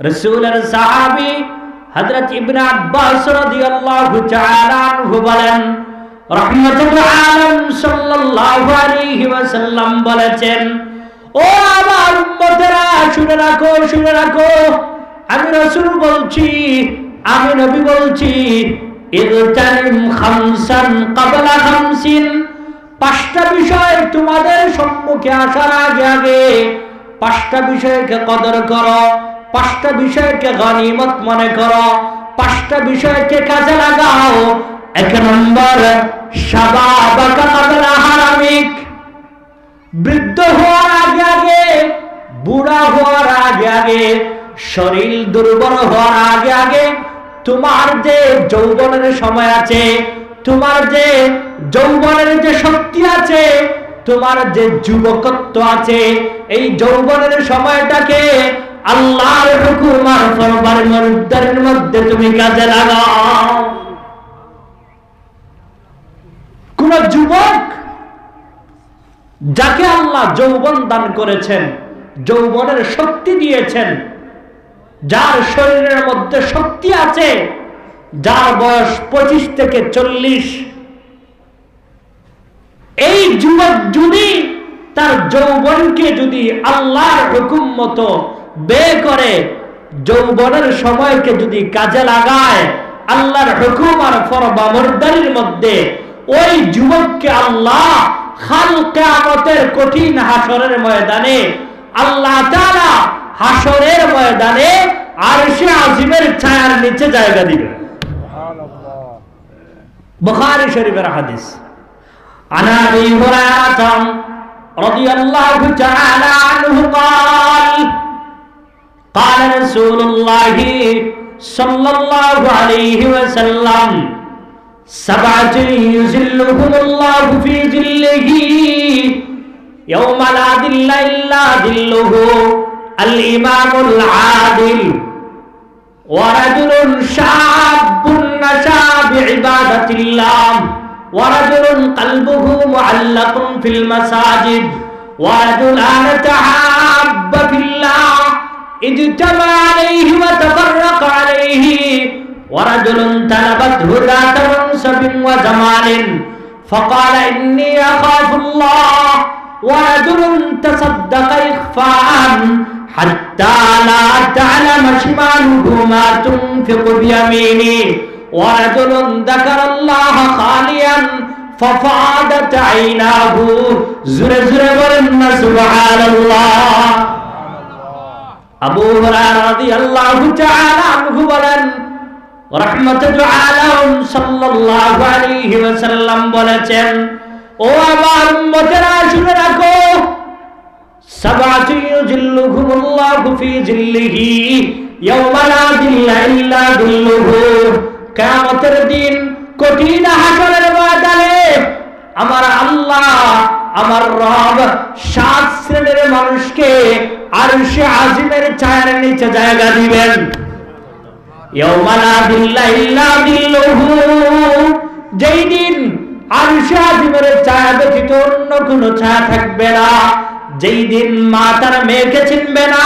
রাসূলের সাহাবী হযরত ইবনে আব্বাস রাদিয়াল্লাহু তাআলা আনহু বলেন, রাহমাতুল আলাম সাল্লাল্লাহু আলাইহি ওয়াসাল্লাম বলেছেন, ও আমার উম্মতেরা শুনে রাখো, আমি রাসূল বলছি, আমি নবী বলছি, ইগতানিম খামসান ক্বাবলা খামসিন, পাঁচটা বিষয় তোমাদের সম্মুখে আসার আগে পাঁচটা বিষয়কে কদর করো, পাঁচটা বিষয়কে গনিমত মনে করো, পাঁচটা বিষয়কে কাজে লাগাও। এক নম্বর, শাবাবাকা ক্বাবলা হারামিক, বৃদ্ধ হওয়ার আগে, বুড়া হওয়ার আগে, শরীর দুর্বল হওয়ার আগে তোমার যে যৌবনের সময় আছে, তোমার যে যৌবনের যে শক্তি আছে, তোমার যে যুবকত্ব আছে, এই যৌবনের সময়টাকে আল্লাহর হুকুম আর ফরমানের মধ্যে তুমি কাজে লাগাও। কোন যুবক যাকে আল্লাহ যৌবন দান করেছেন, যৌবনের শক্তি দিয়েছেন, যার শরীরের মধ্যে শক্তি আছে, যার বয়স 25 থেকে 40, এই যুবক যদি তার যৌবনকে যদি আল্লাহর হুকুম মতো ব্যয় করে, যৌবনের সময়কে যদি কাজে লাগায় আল্লাহর হুকুম আর ফরমাবরদারির মধ্যে, ওই যুবককে আল্লাহ কাল কিয়ামতের কঠিন হাসরের ময়দানে আল্লাহ তাআলা হাসরের ময়দানে আরশে আজিমের ছায়ার নিচে জায়গা দিবেন। সুবহানাল্লাহ। বুখারী শরীফের হাদিস। আনা আবি হুরায়রা রাদিয়াল্লাহু তাআলা আনহু قال قال رسول الله صلى الله عليه وسلم سبعة يظلهم الله في ظله يوم لا ظل إلا ظله الإمام العادل ورجل شاب نشأ بعبادة الله ورجل قلبه معلق في المساجد ورجلان تحابا في الله اجتمع عليه وتفرق عليه ورجل طلبته ذات منصب وجمال فقال إني أخاف الله ورجل تصدق إخفاء حتى لا تعلم شماله ما تنفق بيمينه ورجل ذكر الله خاليا ففاضت عيناه زر زر ورن سبحان الله আবু হুরায়রা রাদিয়াল্লাহু তাআলা আনহু বলেন, রাহমাতুল আলাম সাল্লাল্লাহু আলাইহি ওয়াসাল্লাম বলেছেন, ও আমার উম্মতেরা শুনে রাখো, সাবআতু ইউজিল্লুহুমুল্লাহু ফি জিল্লিহি ইয়াওমা লা জিল্লা ইল্লা জিল্লুহু, কিয়ামতের দিন কঠিন হাসরের ময়দানে আমার আল্লাহ, আমার রব 7 শ্রেণীর মানুষকে আরশে আজিমের ছায়ার নিচে জায়গা দিবেন। ইয়াওমা লা জিল্লা ইল্লা জিল্লুহু, যেই দিন আরশে আজিমের ছায়া ব্যতীত অন্য কোনো ছায়া থাকবে না, যেই দিন মা তার মেয়েকে চিনবে না,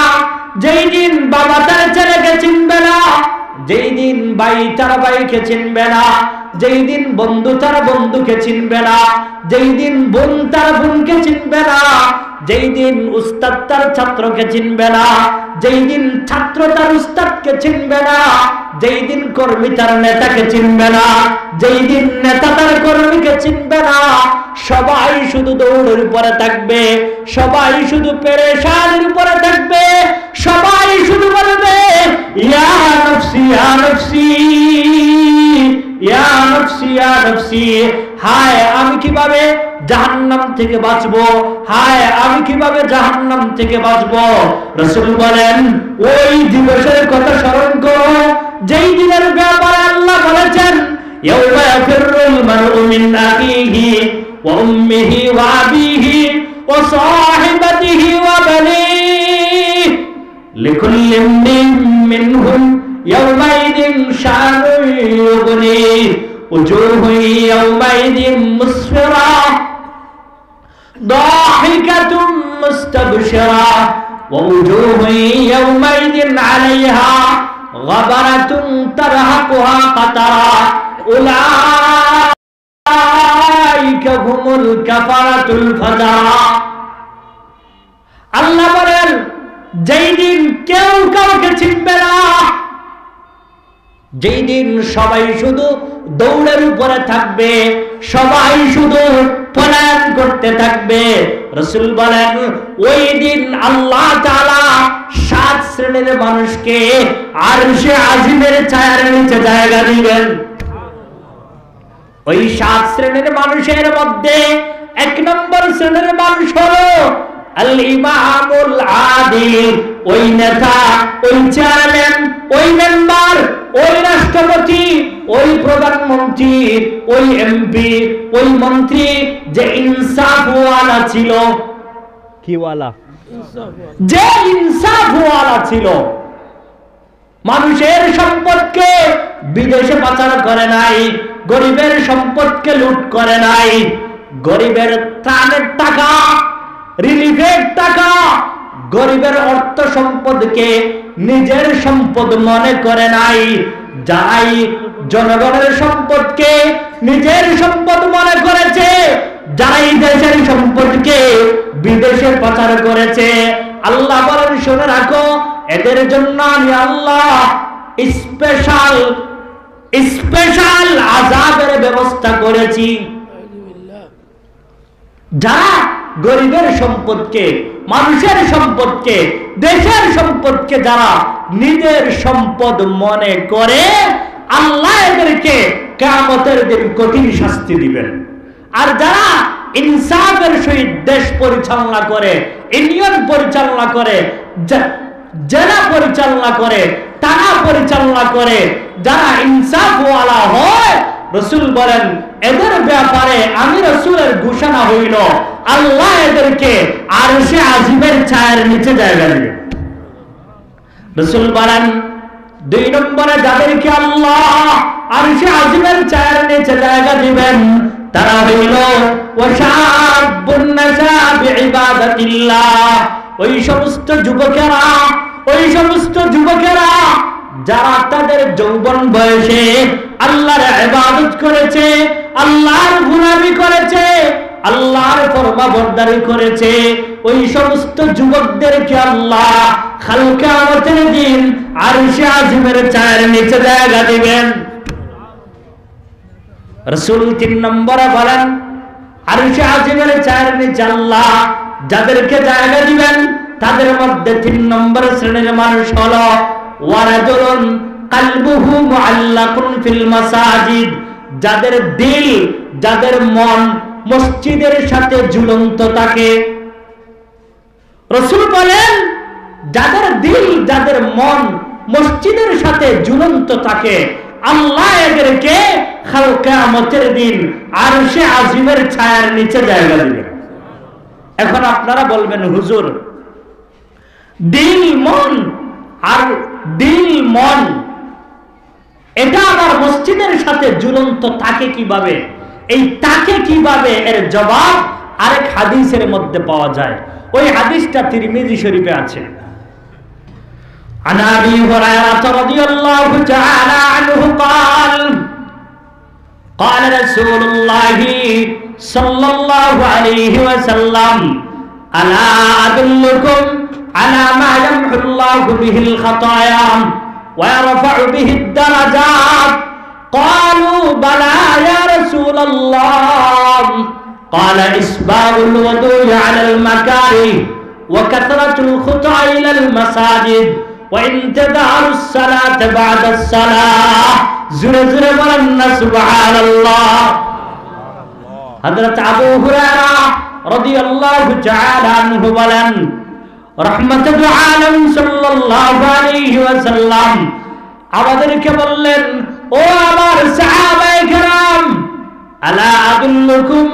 যেই দিন বাবা তার ছেলেকে চিনবে না, যেই দিন ভাই তার ভাইকে চিনবে না, যেই দিন বন্ধু তার বন্ধুকে চিনবে না, যেই দিন বোন তার বোনকে চিনবে না, যেই দিন উস্তাদ তার ছাত্রকে চিনবে না, যেই দিন ছাত্র তার উস্তাদকে চিনবে না, যেই দিন কর্মী তার নেতাকে চিনবে না, যেই দিন নেতা তার কর্মীকে চিনবে না, সবাই শুধু দৌড়ের উপরে থাকবে, সবাই শুধু পেরেশানির উপরে থাকবে, সবাই শুধু বলবে ইয়া নফসি ইয়া নফসি ইয়া নফসি ইয়া নফসি, হায় আমি কিভাবে জাহান্নাম থেকে বাঁচবো, হায় আমি কিভাবে জাহান্নাম থেকে বাঁচবো। রাসূল বলেন, ওই দিবসের কথা স্মরণ করো যেই দিনের ব্যাপারে আল্লাহ বলেছেন, ইয়াউমা ইয়াফিরুল মারউ মিন আখিহি ওয়া উম্মিহি ওয়া আবিহি ওয়া সাহিবাতিহি ওয়া বানিহি লিকুল্লি মিনহুম ইয়াউমাইদিন শানুন ইউগনি উজুহু ইয়াউমাইদিন মুসফিরা ضاحكة مستبشرة ووجوه يومئذ عليها গাবারাতুন তারহাকুহা কাতারা উলাইকা হুমুল কাফারাতুল ফাজারা। আল্লাহ বলেন যেই দিন কেউ কাউকে চিনবে না, যেই দিন সবাই শুধু দৌড়ের উপরে থাকবে, সবাই শুধু পলায়ন করতে থাকবে, রাসূল বলেন ওই দিন আল্লাহ তাআলা 7 শ্রেণীর মানুষকে আরশে আজিমের ছায়ার নিচে জায়গা দিবেন। ওই 7 শ্রেণীর মানুষের মধ্যে 1 নম্বর শ্রেণীর মানুষ হলো আল ইমামুল আদিল, ওই নেতা, ওই চেয়ারম্যান, ওই মেম্বার, ওই রাষ্ট্রপতি, ওই প্রধানমন্ত্রী, ওই এমপি, ওই মন্ত্রী যে ইনসাফওয়ালা ছিল। কি ওয়ালা? যে ইনসাফওয়ালা ছিল, মানুষের সম্পদকে বিদেশে পাচার করে নাই, গরিবের সম্পদকে লুট করে নাই, গরিবের ত্রাণের টাকা, রিলিফের টাকা, গরিবের অর্থ সম্পদকে নিজের সম্পদ মনে করে নাই, যারাই জনগণের সম্পদকে নিজের সম্পদ মনে করেছে, যারাই দেশের সম্পদকে বিদেশে পাচার করেছে, আল্লাহ বলেন শুনে রাখো এদের জন্য আমি আল্লাহ স্পেশাল আযাবের ব্যবস্থা করেছি। যারা গরিবের সম্পদকে, মানুষের সম্পদকে, দেশের সম্পদকে যারা নিজের সম্পদ মনে করে, আল্লাহ এদেরকে কিয়ামতের দিন কঠিন শাস্তি দিবেন। আর যারা ইনসাফের সহিত দেশ পরিচালনা করে, ইউনিয়ন পরিচালনা করে, জেলা পরিচালনা করে, থানা পরিচালনা করে, যারা ইনসাফওয়ালা হয়, রাসূল বলেন এদের ব্যাপারে আমি রাসূলের ঘোষণা হইল আল্লাহ এদেরকে আরশে আজিমের ছায়ার নিচে জায়গা দিবেন। রাসূল বলেন 2 নম্বরে যাদেরকে আল্লাহ আরশে আজিমের ছায়ার নিচে জায়গা দিবেন তারা হইল ওয়াশাবুন নাশা বিইবাদাতিল্লাহ, ওই সমস্ত যুবকেরা যারা তাদের যৌবন বয়সে আল্লাহর ইবাদত করেছে, আল্লাহর গোলামি করেছে, আল্লাহর ফরমাবরদারি করেছে, ওই সমস্ত যুবকদেরকে আল্লাহ কাল কিয়ামতের দিন আরশে আজিমের ছায়ার নিচে জায়গা দিবেন। রাসূল 3 নম্বরে বলেন আরশে আজিমের ছায়ার নিচে আল্লাহ যাদেরকে জায়গা দিবেন তাদের মধ্যে 3 নম্বর শ্রেণীর মানুষ হলো ওয়ারাজুলুন কলবুহু মুআল্লাকুন ফিল মাসাজিদ, যাদের দিল, যাদের মন মসজিদের সাথে ঝুলন্ত থাকে। রাসূল বলেন যাদের দিল, যাদের মন মসজিদের সাথে ঝুলন্ত থাকে, আল্লাহ এদেরকে কাল কিয়ামতের দিন আরশে আজিমের ছায়ার নিচে জায়গা দিবেন। এখন আপনারা বলবেন হুজুর দিল মন আর দিল মন এটা আবার মসজিদের সাথে ঝুলন্ত থাকে কিভাবে? এই থাকে কিভাবে এর জবাব আরেক হাদিসের মধ্যে পাওয়া যায়। ওই হাদিসটা তিরমিজি শরীফে আছে। عن أبي هريرة رضي الله تعالى عنه قال قال رسول الله صلى الله عليه وسلم ألا أدلكم على ما يمحو الله به الخطايا ويرفع به الدرجات قالوا بلى يا رسول الله قال إسباغ الوضوء على المكاره وكثرة الخطى إلى المساجد وانتظار الصلاة بعد الصلاة زر زر ولنا سبحان الله। حضرت আবু হুরায়রা রাদিয়াল্লাহু তাআলা আনহু বলেন রাহমাতুল আলাম সাল্লাল্লাহু আলাইহি ওয়াসাল্লাম আমাদেরকে বললেন ও আমার সাহাবায়ে কেরাম আলা আদুল্লুকুম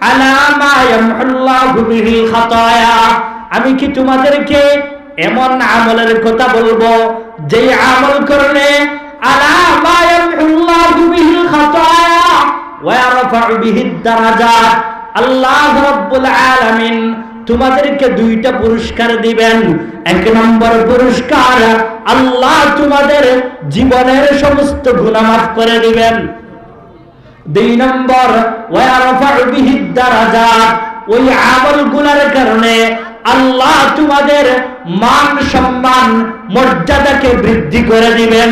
আলা মা ইয়ামহুল্লাহু বিহিল খাতায়া, আমি কি তোমাদেরকে এমন আমলের কথা বলবো যে আমল করলে আলা মা ইয়ামহুল্লাহু বিহিল খাতায়া ওয়া ইয়ারফা'ু বিহিদ দারাজাত, আল্লাহ রাব্বুল আলামিন তোমাদেরকে দুইটা পুরস্কার দিবেন। এক নম্বর পুরস্কার, আল্লাহ তোমাদের জীবনের সমস্ত গুনাহ মাফ করে দিবেন। দুই নম্বর, ওয়ারফাউ বিহি দারাজাত, ওই আমলগুলোর কারণে আল্লাহ তোমাদের মান সম্মান মর্যাদাকে বৃদ্ধি করে দিবেন।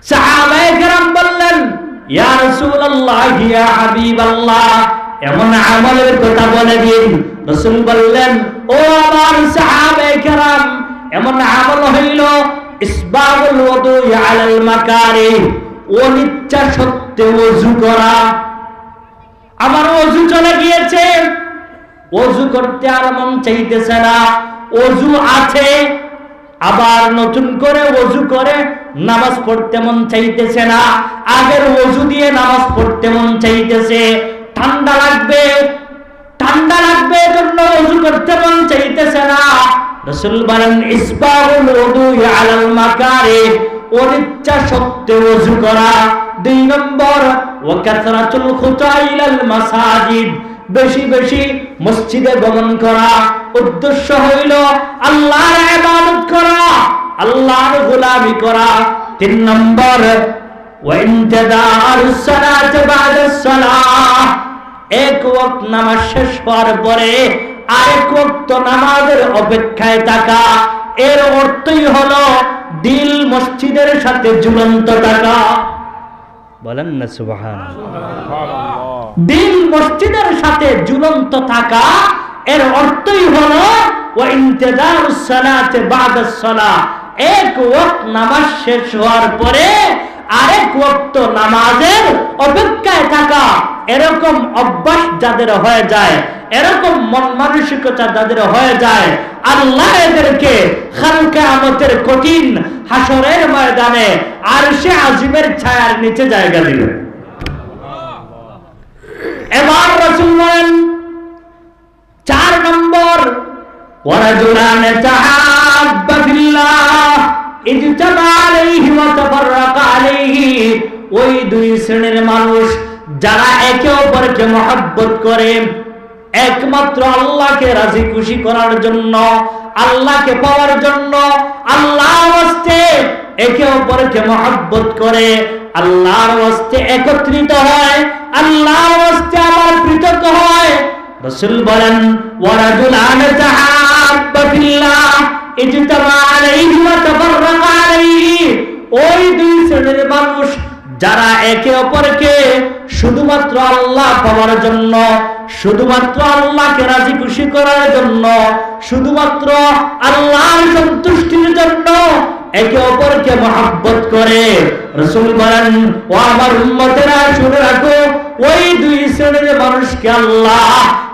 সাহাবায়ে কেরাম বললেন, ইয়া রাসূলুল্লাহ, ইয়া হাবিবাল্লাহ, এমন আমলের কথা বলে দিন। রাসূল বললেন, ও আমার সাহাবায়ে কেরাম, এমন আমল হইল ইসবাগুল ওযু আলাল মাকারিহ, অনিচ্ছা সত্ত্বে ওযু করা। আমার ওযু চলে গিয়েছে, ওযু করতে আর মন চাইতেছে না, ওযু আছে আবার নতুন করে ওযু করে নামাজ পড়তে মন চাইতেছে না, আগের ওযু দিয়ে নামাজ পড়তে মন চাইতেছে। ঠান্ডা লাগবে জন্য ওযু করতে মন চাইতেছে না। রাসূল বলেন, ইসবাগুল ওযু আলাল মাকারিহ, অনিচ্ছা সত্ত্বে ওযু করা। দুই নম্বর, ওয়া কাসরাতুল খুতা ইলাল মাসাজিদ, বেশি বেশি মসজিদে গমন করা। উদ্দেশ্য হইল আল্লাহর ইবাদত করা, আল্লাহর গোলামি করা। তিন নম্বর, ওয়া ইনতিদারুস সালাত বাদাস সালাহ, এক ওয়াক্ত নামাজ শেষ হওয়ার পরে আরেক ওয়াক্ত নামাজের অপেক্ষায় থাকা। এর অর্থই হলো দিল মসজিদের সাথে ঝুলন্ত থাকা। বলেন না সুবহানাল্লাহ। দিল মসজিদের সাথে ঝুলন্ত থাকা, এর অর্থই হলো ওয়া ইনতিদারুস সালাত বাদাস সালাহ, এক ওয়াক্ত নামাজ শেষ হওয়ার পরে আরেক ওয়াক্ত নামাজের অপেক্ষায় থাকা। এরকম অভ্যাস যাদের হয়ে যায়, এরকম মন মানসিকতা যাদের হয়ে যায়, আল্লাহ এদেরকে কাল কিয়ামতের কঠিন হাসরের ময়দানে আরশে আজিমের ছায়ার নিচে জায়গা দিবে। এবার রাসূল বলেন, 4 নম্বর, ওয়ারাজুলান তাহাব্বা ফিল্লাহ ইজতামা আলাইহি ওয়া তাফাররাকা আলাইহি, ওই দুই শ্রেণীর মানুষ যারা একে অপরকে মহব্বত করে একমাত্র আল্লাহকে রাজি খুশি করার জন্য, আল্লাহকে পাওয়ার জন্য, আল্লাহর ওয়াস্তে একে অপরকে মহব্বত করে, আল্লাহর ওয়াস্তে একত্রিত হয়, আল্লাহর ওয়াস্তে আবার পৃথক হয়। রাসূল বলেন, ওয়ারাজুলান তাহাব্বা ফিল্লাহ ইজতামা আলাইহি ওয়া তাফাররাকা আলাইহি, ওই দুই শ্রেণীর মানুষ যারা একে অপরকে শুধুমাত্র আল্লাহ পাওয়ার জন্য, শুধুমাত্র আল্লাহকে রাজি খুশি করার জন্য, শুধুমাত্র আল্লাহর সন্তুষ্টির জন্য একে অপরকে মহব্বত করে। রাসূল বলেন, ও আমার উম্মতেরা শুনে রাখো, ওই দুই শ্রেণীর মানুষকে আল্লাহ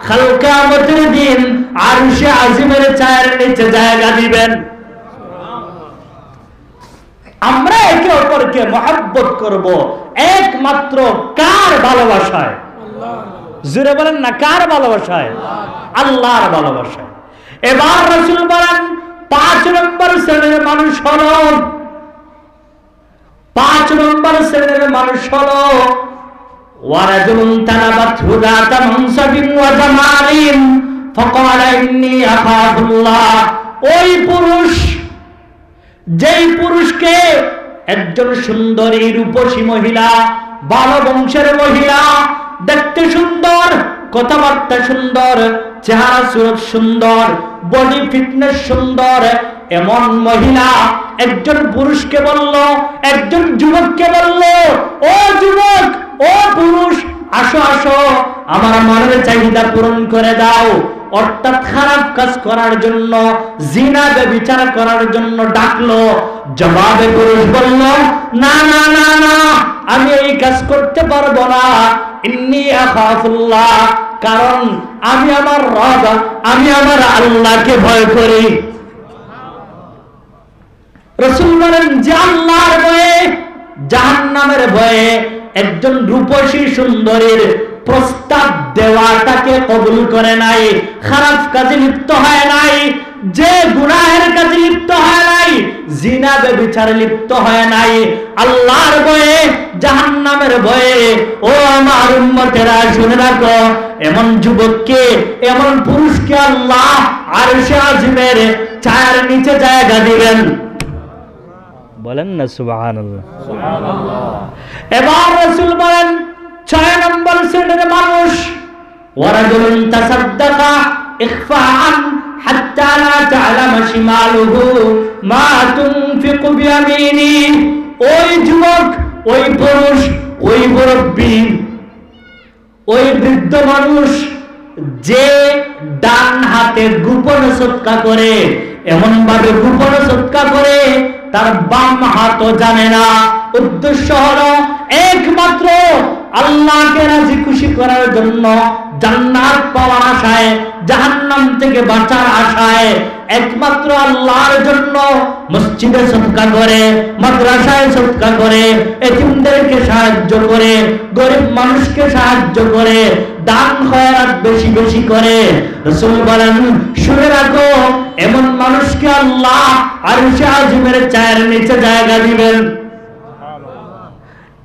কাল কিয়ামতের দিন আরশে আজিমের ছায়ার নিচে জায়গা দিবেন। আমরা একে অপরকে মহব্বত করব একমাত্র কার ভালোবাসায়? জোরে বলেন না, কার ভালোবাসায়? আল্লাহর ভালোবাসায়। এবার রাসূল বলেন, 5 নম্বর শ্রেণীর মানুষ হলো, 5 নম্বর শ্রেণীর মানুষ হলো ওয়ারাজুলুন তানাবাতহু যাতা মানসাবিন ওয়া জামালিন ফাকালা ইন্নী আখাফুল্লাহ, ওই পুরুষ, যেই পুরুষকে একজন সুন্দরী রূপসী মহিলা, ভালো বংশের মহিলা, দেখতে সুন্দর, কথাবার্তা সুন্দর, চেহারা সুরত সুন্দর, বডি ফিটনেস সুন্দর, এমন মহিলা একজন পুরুষকে বলল, একজন যুবককে বলল, ও যুবক, ও পুরুষ, আসো আসো, আমার মনের চাহিদা পূরণ করে দাও। অর্থাৎ খারাপ কাজ করার জন্য, জিনা ব্যভিচার করার জন্য ডাকলো। জবাবে পুরুষ বলল, না না না না, আমি এই কাজ করতে পারবো না। ইন্নী আখাফুল্লাহ, কারণ আমি আমার রব, আমি আমার আল্লাহকে ভয় করি। রাসূল বলেন, যে আল্লাহর ভয়ে, জাহান্নামের ভয়ে একজন রূপসী সুন্দরীর প্রস্তাব দেওয়াটাকে কবুল করে নাই, খারাপ কাজে লিপ্ত হয় নাই, যে গুনাহের কাজে লিপ্ত হয় নাই, জিনা ব্যভিচারে লিপ্ত হয় নাই, আল্লাহর ভয়ে, জাহান্নামের ভয়ে, ও আমার উম্মতেরা শুনে রাখো, এমন যুবককে, এমন পুরুষকে আল্লাহ আরশে আজিমের ছায়ার নিচে জায়গা দিবেন। বলেন না সুবহানাল্লাহ। এবার রাসূল বলেন 6 নম্বর শ্রেণীর মানুষ, ওয়ারাজুলুন তাসাদ্দাকা ইখফাআন হাত্তা লা তা'লামা শিমালুহু মা তুনফিকু বিয়ামিনি। ওই যুবক, ওই পুরুষ, ওই মুরব্বী, ওই বৃদ্ধ মানুষ যে ডান হাতে গোপন সদকা করে, এমন ভাবে গোপন সদকা করে তার বাম হাতও জানে না। উদ্দেশ্য হলো একমাত্র আল্লাহকে রাজি খুশি করার জন্য, জান্নাত পাওয়ার আশায়, জাহান্নাম থেকে বাঁচার আশায় একমাত্র আল্লাহর জন্য মসজিদে সদকা করে, মাদ্রাসায় সদকা করে, এতিমদেরকে সাহায্য করে, গরিব মানুষকে সাহায্য করে, দান খয়রাত বেশি বেশি করে। রাসূল বলেন শুনে রাখো, এমন মানুষকে আল্লাহ আরশে আজিমের ছায়ার নিচে জায়গা দিবেন।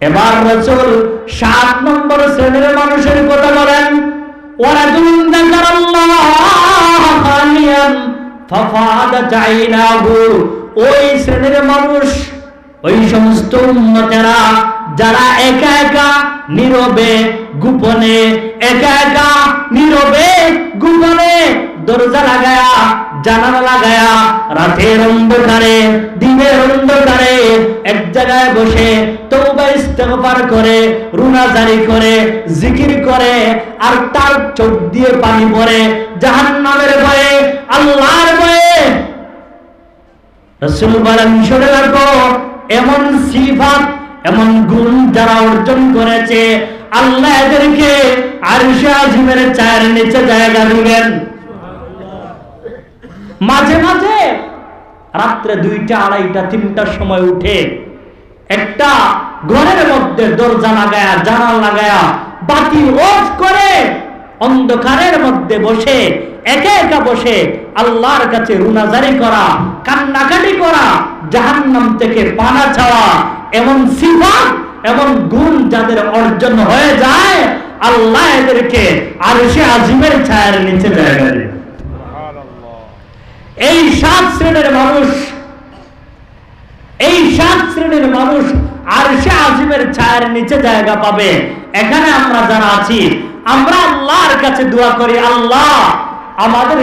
এবার রাসূল 7 নম্বর শ্রেণীর মানুষের কথা বলেন, ওয়ারাজুলুন যাকারাল্লাহ খালিয়ান ফাফাদাত আইনাহু। ওই শ্রেণীর মানুষ, ওই সমস্ত উম্মতেরা যারা একা একা নীরবে গোপনে, একা একা নীরবে গোপনে দরজা লাগায়া, জানালা লাগায়া, রাতের অন্ধকারে, দিনের অন্ধকারে এক জায়গায় বসে তওবা ইস্তেগফার করে, রুনাজারি করে, জিকির করে, আর তার চোখ দিয়ে পানি পড়ে জাহান্নামের ভয়ে, আল্লাহর ভয়ে। রাসূল বলেন শুনে রাখো, এমন সিফাত, এমন গুণ যারা অর্জন করেছে, আল্লাহ এদেরকে আরশে আজিমের ছায়ার নিচে জায়গা দিবেন। মাঝে মাঝে রাত্রে 2টা, 2:30, 3টার সময় উঠে একটা ঘরের মধ্যে দরজা লাগায়া, জানালা লাগায়া, বাতি অফ করে অন্ধকারের মধ্যে বসে, একা একা বসে আল্লাহর কাছে রুনাজারি করা, কান্নাকাটি করা, জাহান্নাম থেকে পানা চাওয়া, এমন সিফাত, এমন গুণ যাদের অর্জন হয়ে যায়, আল্লাহ এদেরকে আরশে আজিমের ছায়ার নিচে জায়গা দেয়। এই 7 শ্রেণীর মানুষ, এই 7 শ্রেণীর মানুষ আরশে আজিমের ছায়ার নিচে জায়গা পাবে। এখানে আমরা যারা আছি, আমরা আল্লাহর কাছে দোয়া করি, আল্লাহ আমাদের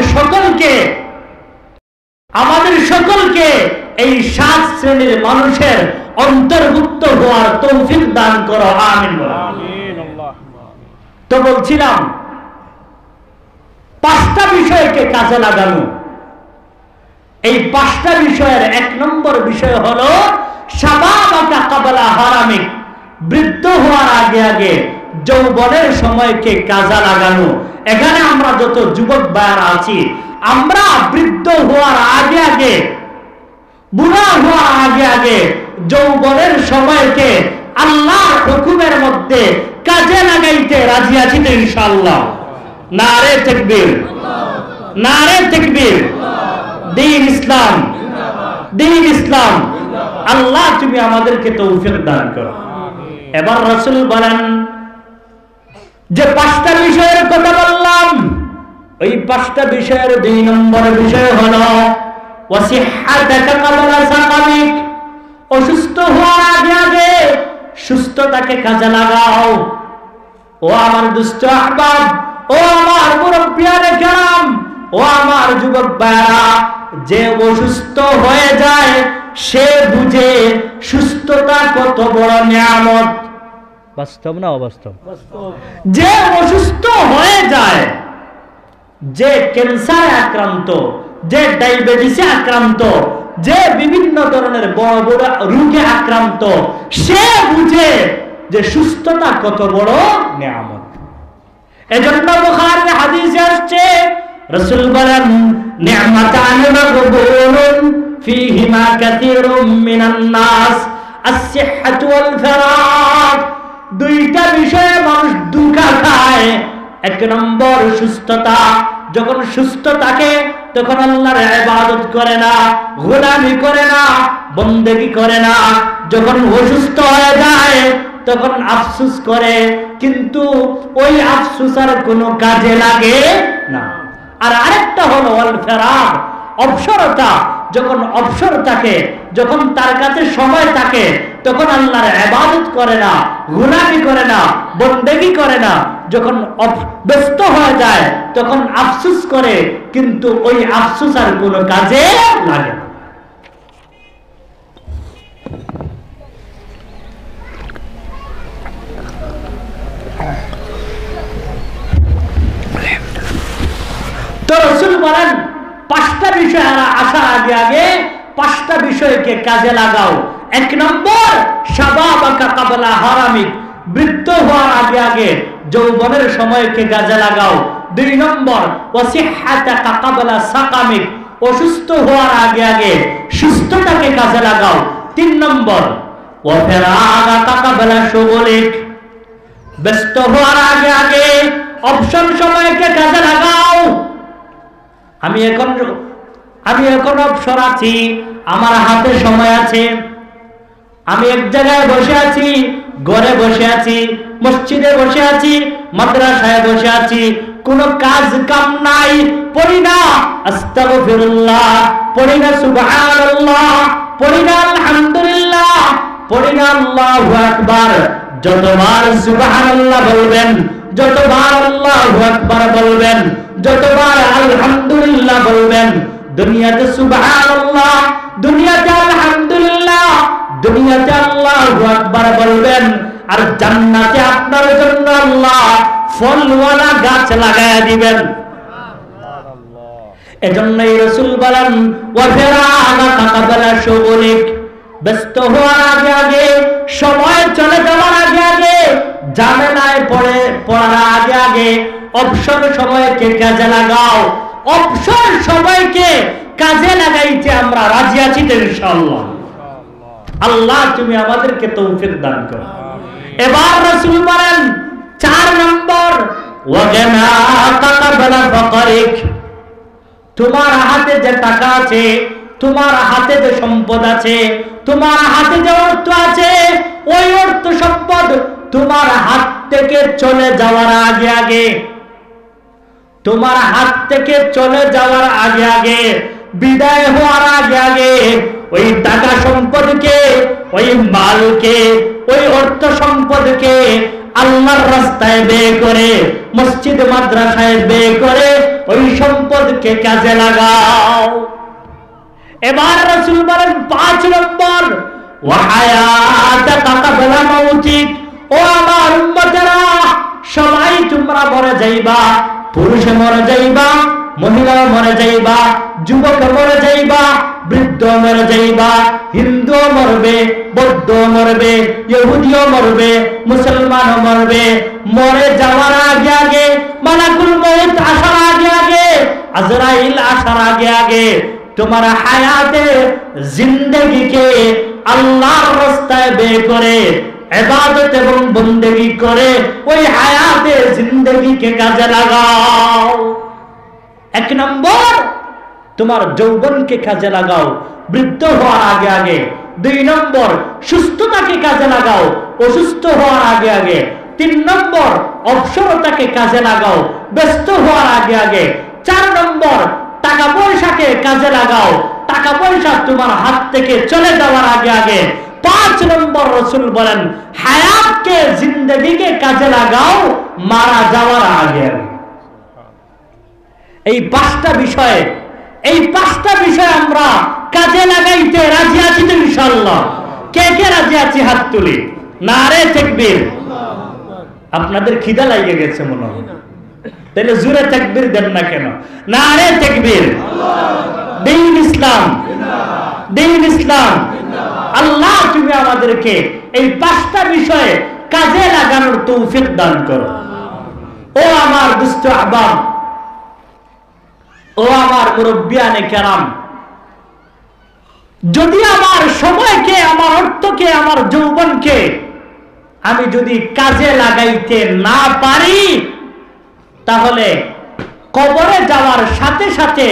সকলকে এই 7 শ্রেণীর মানুষের অন্তর্ভুক্ত হওয়ার তৌফিক দান করো, আমিন। তো বলছিলাম 5টা বিষয়কে কাজে লাগানো। এই 5টা বিষয়ের 1 নম্বর বিষয় হলো শাবাবাকা ক্বাবলা হারামিক, বৃদ্ধ হওয়ার আগে আগে যৌবনের সময়কে কাজে লাগানো। এখানে আমরা যত যুবক ভাইরা আছি, আমরা বৃদ্ধ হওয়ার আগে আগে, বুড়া হওয়ার আগে আগে যৌবনের সময়কে আল্লাহর হুকুমের মধ্যে কাজে লাগাইতে রাজি আছি তো ইনশাআল্লাহ। নারে তাকবীর, নারে তাকবীর। দ্বীন ইসলাম, দ্বীন ইসলাম। আল্লাহ তুমি আমাদেরকে তৌফিক দান করো। এবার রাসূল বলেন যে 5টা বিষয়ের কথা বললাম, ওই 5টা বিষয়ের 2 নম্বর বিষয় হলো ওয়াসিহহাতাকা ক্বাবলা সাকামিক, অসুস্থ হওয়ার আগে আগে সুস্থতাকে কাজে লাগাও। ও আমার দুষ্ট আহবাব, ও আমার মুরব্বিয়ানে কেরাম, ও আমার যুবক ভাইরা, যে অসুস্থ হয়ে যায় সে বুঝে সুস্থতা কত বড় নিয়ামত। বাস্তব না অবাস্তব? যে অসুস্থ হয়ে যায়, যে ক্যান্সারে আক্রান্ত, যে ডায়াবেটিসে আক্রান্ত, যে বিভিন্ন ধরনের বড় বড় রোগে আক্রান্ত, সে বুঝে যে সুস্থতা কত বড় নিয়ামত। এজন্য বুখারীর হাদিসে আসছে, রাসূল বলেন নি'মাতানি মাগবুনুন ফীহিমা কাসীরুম মিনান নাস, আস-সিহহাতু ওয়াল ফারাগ। 2টা বিষয়ে মানুষ ধোঁকা খায়। 1 নম্বর সুস্থতা। যখন সুস্থ থাকে তখন আল্লাহর ইবাদত করে না, গোলামি করে না, বন্দেগী করে না। যখন অসুস্থ হয়ে যায় তখন আফসোস করে, কিন্তু ওই আফসোস আর কোনো কাজে লাগে না। আর আরেকটা হলো ওয়াল ফেরাগ, অবসরতা। যখন অবসর থাকে, যখন তার কাছে সময় থাকে, তখন আল্লাহর ইবাদত করে না, গুনাহি করে না, বন্দেগি করে না। যখন ব্যস্ত হয়ে যায় তখন আফসোস করে, কিন্তু ওই আফসোস আর কোনো কাজে লাগে না। তো রাসূল বলেন 5টা বিষয় আসার আগে আগে 5টা বিষয়কে কাজে লাগাও। 1 নম্বর শাবাবাকা ক্বাবলা হারামিক, বৃদ্ধ হওয়ার আগে আগে যৌবনের সময়কে কাজে লাগাও। 2 নম্বর ওয়াসিহহাতাকা ক্বাবলা সাকামিক, অসুস্থ হওয়ার আগে আগে সুস্থতাকে কাজে লাগাও। 3 নম্বর ওয়াফিরাগাকা ক্বাবলা শুগুলিক, ব্যস্ত হওয়ার আগে আগে অবসর সময়কে কাজে লাগাও। আমি এখন অবসর আছি, আমার হাতে সময় আছে, আমি এক জায়গায় বসে আছি, ঘরে বসে আছি, মসজিদে বসে আছি, মাদ্রাসায় বসে আছি, কোনো কাজ কাম নাই, পড়ি না আস্তাগফিরুল্লাহ, পড়ি না সুবহানাল্লাহ, পড়ি না আলহামদুলিল্লাহ, পড়ি না আল্লাহু আকবার। যতবার সুবহানাল্লাহ বলবেন, যতবার আল্লাহু আকবার বলবেন, যতবার আলহামদুলিল্লাহ বলবেন, দুনিয়াতে সুবহানাল্লাহ, দুনিয়াতে আলহামদুলিল্লাহ, দুনিয়াতে আল্লাহু আকবার বলবেন, আর জান্নাতে আপনার জন্য আল্লাহ ফলওয়ালা গাছ লাগায়া দিবেন। এজন্যই রাসূল বলেন ওয়াফিরাগাকা ক্বাবলা শুগুলিক, ব্যস্ত হওয়ার আগে আগে, সময় চলে যাওয়ার আগে আগে, ঝামেলায় পড়ার আগে আগে অবসর সময়কে কাজে লাগাও। অবসর সময়কে কাজে লাগাইতে আমরা রাজি আছি তো ইনশাআল্লাহ। আল্লাহ তুমি আমাদেরকে তৌফিক দান করো। এবার রাসূল বলেন 4 নম্বর ওয়াগানাকা ক্বাবলা ফাকরিক, তোমার হাতে যে টাকা আছে, তোমার হাতে যে সম্পদ আছে, তোমার হাতে যে অর্থ আছে, ওই অর্থ সম্পদ তোমার হাত থেকে চলে যাওয়ার আগে আগে, তোমার হাত থেকে চলে যাওয়ার আগে আগে, বিদায় হওয়ার আগে আগে, ওই টাকা সম্পদকে, ওই মালকে, ওই অর্থ সম্পদকে আল্লাহর রাস্তায় ব্যয় করে, মসজিদ মাদ্রাসায় ব্যয় করে ওই সম্পদকে কাজে লাগাও। এবার রাসূল বলেন 5 নম্বর ওয়াহায়াতাকা ক্বাবলা মাউতিক, ও আমার উম্মতেরা, সবাই তোমরা মরে যাইবা, পুরুষ মরে যাইবা, মহিলা মরে যাইবা, যুবক মরে যাইবা, বৃদ্ধ মরে যাইবা, হিন্দু মরবে, বৌদ্ধ মরবে, ইহুদিও মরবে, মুসলমান মরবে। মরে যাওয়ার আগে আগে, মালাকুল মউত আসার আগে আগে, আজরাইল আসার আগে আগে, তোমার হায়াতে জিন্দেগিকে আল্লাহর রাস্তায় ব্যয় করে, ইবাদত এবং বন্দেগি করে ওই হায়াতে জিন্দেগিকে কাজে লাগাও। 1 নম্বর তোমার যৌবনকে কাজে লাগাও, বৃদ্ধ হওয়ার আগে আগে। 2 নম্বর সুস্থতাকে কাজে লাগাও, অসুস্থ হওয়ার আগে আগে। 3 নম্বর অবসরতাকে কাজে লাগাও, ব্যস্ত হওয়ার আগে আগে। 4 নম্বর টাকা পয়সাকে কাজে লাগাও, টাকা পয়সা তোমার হাত থেকে চলে যাওয়ার আগে আগে। 5 নম্বর রাসূল বলেন হায়াতকে, জিন্দেগিকে কাজে লাগাও মারা যাওয়ার আগে আগে। এই 5টা বিষয়, এই 5টা বিষয় আমরা কাজে লাগাইতে রাজি আছি তো ইনশাআল্লাহ। কে কে রাজি আছি হাত তুলি। নারে তাকবীর। আপনাদের খিদা লাগিয়ে গেছে মনে হয়, তাহলে জোরে তাকবীর দেন না কেন? নারে তাকবীর। দ্বীন ইসলাম, দ্বীন ইসলাম। আল্লাহ তুমি আমাদেরকে এই 5টা বিষয়ে কাজে লাগানোর তৌফিক দান করো। ও আমার দুস্থ আহবাব, ও আমার মুরব্বিয়ানে কেরাম, যদি আমার সময়কে, আমার অর্থকে, আমার যৌবনকে আমি যদি কাজে লাগাইতে না পারি, তাহলে কবরে যাওয়ার সাথে সাথে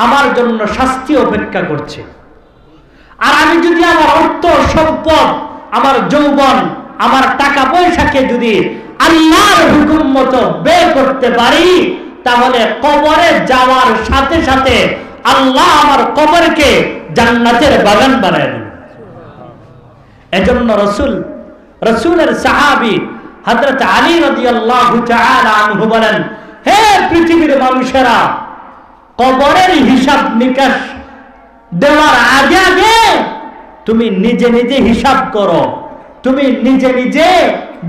আমার জন্য শাস্তি অপেক্ষা করছে। আর আমি যদি আমার অর্থ সম্পদ, আমার যৌবন, আমার টাকা পয়সাকে যদি আল্লাহর হুকুম মতো বের করতে পারি, তাহলে কবরে যাওয়ার সাথে সাথে আল্লাহ আমার কবরকে জান্নাতের বাগান বানায় দেন। এজন্য রাসূলের সাহাবী হযরত আলী রাদিয়াল্লাহু তাআলা আনহু বলেন, হে পৃথিবীর মানুষেরা, কবরের হিসাব নিকাশ দেওয়ার আগে আগে তুমি নিজে নিজে হিসাব করো, তুমি নিজে নিজে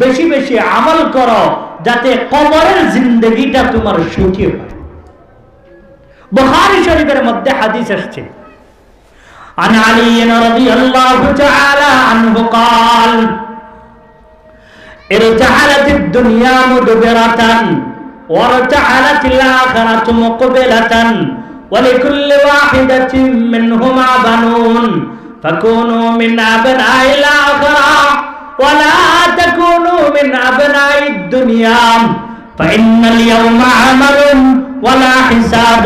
বেশি বেশি আমল করো, যাতে কবরের জিন্দেগিটা তোমার সুখী হয়। বুখারী শরীফের মধ্যে হাদিস আসছে, عن علي رضي الله تعالى عنه قال ارتحلت الدنيا مدبرة وارتحلت الآخرة مقبلة ولكل واحدة منهما بنون فكونوا من أبناء الآخرة ولا تكونوا من أبناء الدنيا فإن اليوم عمل ولا حساب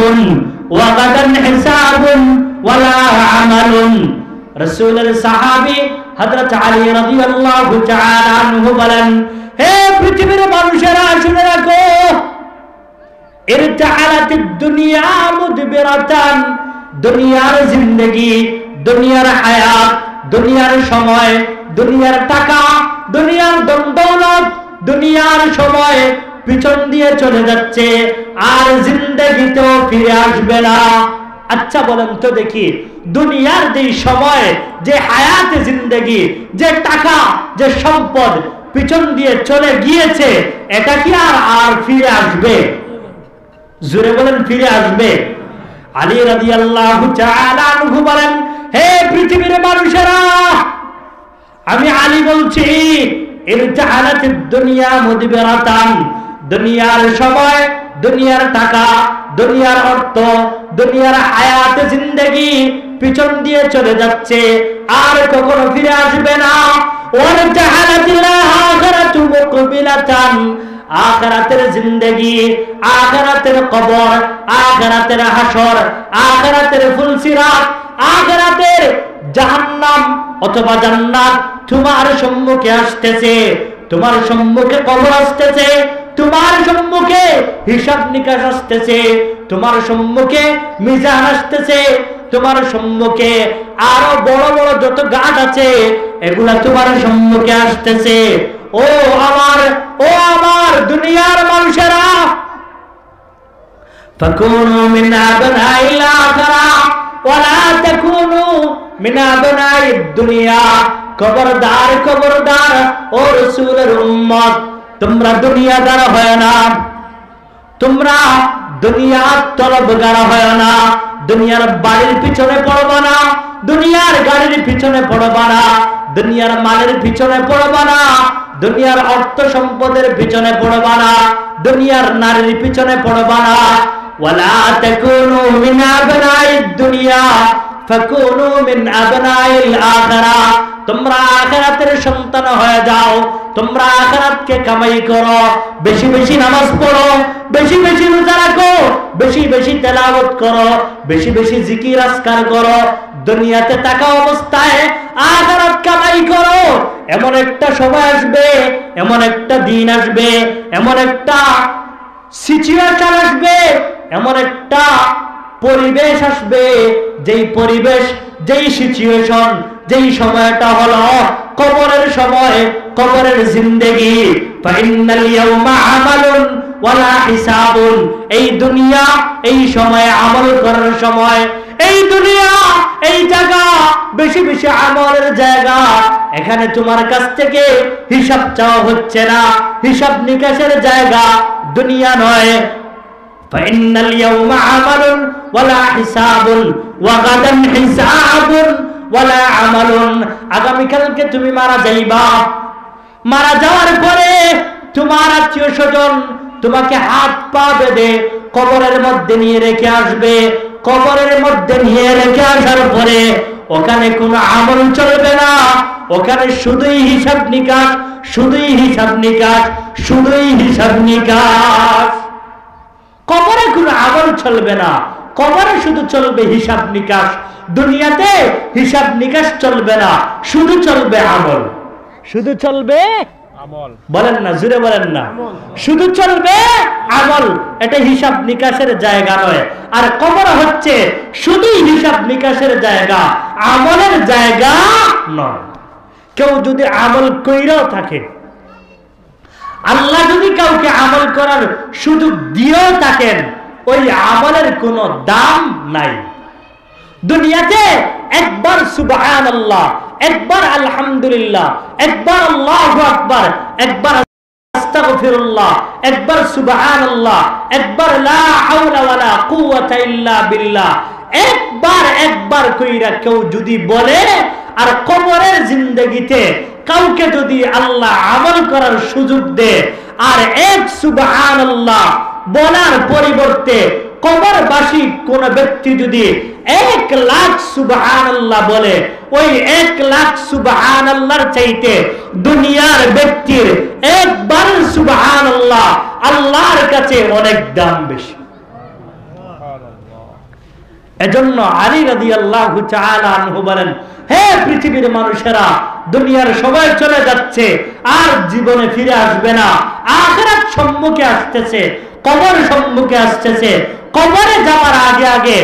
وغدا حساب ওয়ালা আমালুন। রাসূলের সাহাবী হযরত আলী রাদিয়াল্লাহু তাআলা আনহু বলেন, হে পৃথিবীর মানুষেরা শুনে রাখো, ইরতাহালাতিদ দুনিয়া মুদবিরাতান, দুনিয়ার জিন্দেগি, দুনিয়ার হায়াত, দুনিয়ার সময়, দুনিয়ার টাকা, দুনিয়ার দৌলত, দুনিয়ার সময় পিছন দিয়ে চলে যাচ্ছে, আর জিন্দেগিতেও ফিরে আসবে না। আচ্ছা বলেন তো দেখি, দুনিয়ার যে সময়, যে হায়াতে জিন্দেগি, যে টাকা, যে সম্পদ পিছন দিয়ে চলে গিয়েছে, এটা কি আর ফিরে আসবে? জোরে বলেন, ফিরে আসবে? আলী রাদিয়াল্লাহু তাআলা আনহু বলেন, হে পৃথিবীর মানুষেরা, আমি আলী বলছি, ইরতাহালাতিদ দুনিয়া মুদবিরাতান, দুনিয়ার সময়, দুনিয়ার টাকা, দুনিয়ার অর্থ, দুনিয়ার হায়াতে জিন্দেগি পিছন দিয়ে চলে যাচ্ছে, আর কখনো ফিরে আসবে না। ওয়ারতাহালাতিল আখিরাতু মুকবিলাতান, আখিরাতের জিন্দেগি, আখিরাতের কবর, আখিরাতের হাসর, আখিরাতের ফুলসিরাত, আখিরাতের জাহান্নাম অথবা জান্নাত তোমার সম্মুখে আসতেছে, তোমার সম্মুখে কবর আসতেছে, তোমার সম্মুখে হিসাব নিকাশ আসতেছে, তোমার সম্মুখে মিজান আসতেছে, তোমার সম্মুখে আরো বড় বড় যত ঘাট আছে এগুলা তোমার সম্মুখে আসতেছে। ও আমার দুনিয়ার মানুষেরা, ফাকুনু মিন আবনাইল আখিরা ওয়ালা তাকুনু মিন আবনাইদ দুনিয়া। খবরদার খবরদার ও রাসূলের উম্মত, তোমরা দুনিয়াদার হয় না, তোমরা দুনিয়ার তলবগার হয় না, দুনিয়ার বাড়ির পিছনে পড়বা না, দুনিয়ার গাড়ির পিছনে পড়বা না, দুনিয়ার মালের পিছনে পড়বা না, দুনিয়ার অর্থ সম্পদের পিছনে পড়বা না, দুনিয়ার নারীর পিছনে পড়বা না। ওয়ালা তাকুনু মিন আবনাইদ দুনিয়া ফাকুনু মিন আবনাইল আখিরা। তোমরা আখিরাতের সন্তান হয়ে যাও, তোমরা আখিরাতকে কামাই করো, বেশি বেশি নামাজ পড়ো, বেশি বেশি রোজা রাখো, বেশি বেশি তেলাওয়াত করো, বেশি বেশি জিকির আজকার করো, দুনিয়াতে থাকা অবস্থায় আখিরাত কামাই করো। এমন একটা সময় আসবে, এমন একটা দিন আসবে, এমন একটা সিচুয়েশন আসবে, এমন একটা পরিবেশ আসবে, যেই পরিবেশ, যেই সিচুয়েশন, যেই সময়টা হলো কবরের সময়, কবরের জিন্দেগি। ফাইনাল ইয়াউমা আমালুন ওয়ালা হিসাবুন। এই দুনিয়া, এই সময়ে আমল করার সময়, এই দুনিয়া, এই জায়গা বেশি বেশি আমলের জায়গা। এখানে তোমার কাছ থেকে হিসাব চাওয়া হচ্ছে না, হিসাব নিকাশের জায়গা দুনিয়া নয়। ফাইনাল ইয়াউমা আমালুন ওয়ালা হিসাবুন ওয়া গাদান হিসাবুন ওয়ালা আমালুন। আগামীকালকে তুমি মারা যাইবা, মারা যাওয়ার পরে তোমার আত্মীয় স্বজন তোমাকে হাত পা বেঁধে কবরের মধ্যে নিয়ে রেখে আসবে। কবরের মধ্যে নিয়ে রেখে আসার পরে ওখানে কোনো আমল চলবে না, ওখানে শুধুই হিসাব নিকাশ, শুধুই হিসাব নিকাশ, শুধুই হিসাব নিকাশ। কবরে কোনো আমল চলবে না, কবরে শুধু চলবে হিসাব নিকাশ। দুনিয়াতে হিসাব নিকাশ চলবে না, শুধু চলবে আমল, শুধু চলবে বলেন না, জুড়ে বলেন না। শুধু চলবে আমল, এটা হিসাব নিকাশের জায়গা নয়। আর কবর হচ্ছে শুধু হিসাব নিকাশের জায়গা, আমলের জায়গা নয়। কেউ যদি আমল কইরাও থাকে, আল্লাহ যদি কাউকে আমল করার সুযোগ দিয়েও থাকেন, ওই আমলের কোনো দাম নাই। দুনিয়াতে একবার সুবহানাল্লাহ, একবার আলহামদুলিল্লাহ, একবার আল্লাহু আকবার, একবার আস্তাগফিরুল্লাহ, একবার সুবহানাল্লাহ, একবার লা হাওলা ওয়ালা কুওয়াতা ইল্লা বিল্লাহ, একবার কইরা কেউ যদি বলে, আর কবরের জিন্দেগিতে কাউকে যদি আল্লাহ আমল করার সুযোগ দেয়, আর এক সুবহানাল্লাহ বলার পরিবর্তে কবরবাসী কোন ব্যক্তি যদি 1,00,000 সুবহানাল্লাহ বলে, ওই 1,00,000 সুবহানাল্লাহর চাইতে দুনিয়ার ব্যক্তির একবার সুবহানাল্লাহ আল্লাহর কাছে অনেক দাম বেশি। এজন্য আলী রাদিয়াল্লাহু তাআলা আনহু বলেন, হে পৃথিবীর মানুষেরা, দুনিয়ার সবাই চলে যাচ্ছে, আর জীবনে ফিরে আসবে না। আখিরাত সম্মুখে আসতেছে, কবর সম্মুখে আসতেছে। কবরে যাওয়ার আগে আগে,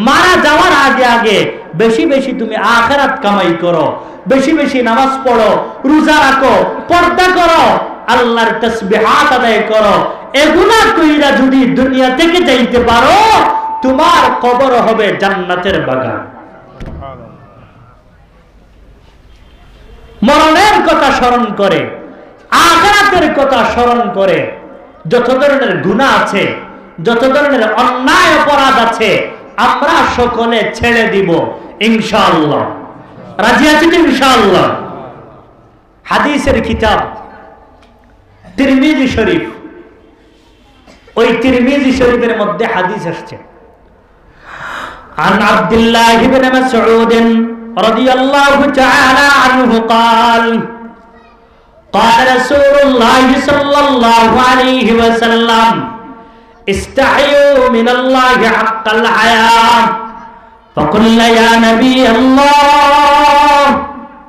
মারা যাওয়ার আগে আগে বেশি বেশি তুমি আখিরাত কামাই করো, বেশি বেশি নামাজ পড়ো, রোজা রাখো, পর্দা করো, আল্লাহর তাসবিহাত আদায় করো। এগুলা কইরা যদি দুনিয়া থেকে যাইতে পারো, তোমার কবর হবে জান্নাতের বাগান। মরণের কথা স্মরণ করে, আখিরাতের কথা স্মরণ করে, যত ধরনের গুনাহ আছে, যত ধরনের অন্যায় অপরাধ আছে, আমরা সকলে ছেড়ে দিব ইনশাআল্লাহ। রাজি আছেন ইনশাআল্লাহ? হাদিসের কিতাব তিরমিজি শরীফ, ওই তিরমিজি শরীফের মধ্যে হাদিস আসছে, عن عبد الله بن مسعود رضي الله تعالى عنه قال قال رسول الله صلى الله عليه وسلم استحيوا من الله حق الحياء فقلنا يا نبي الله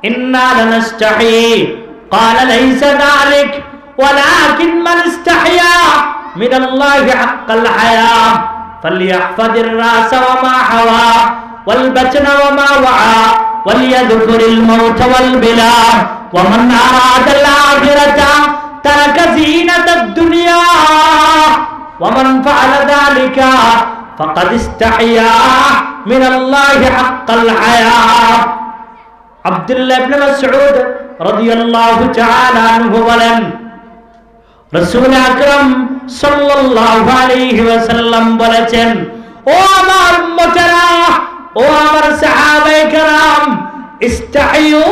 إنا لنستحي قال ليس ذلك ولكن من استحيا من الله حق الحياء فليحفظ الرأس وما حوى والبطن وما وعى وليذكر الموت والبلا ومن أراد الآخرة ترك زينة الدنيا ومن فعل ذلك فقد استحيا من الله حق الحياء عبد الله بن مسعود رضي الله تعالى عنه বলেন, রাসূল আকরাম সাল্লাল্লাহু আলাইহি ওয়াসাল্লাম বলেছেন, ও আমার উম্মতেরা, ও আমার সাহাবায়ে কেরাম, ইস্তাহিয়ু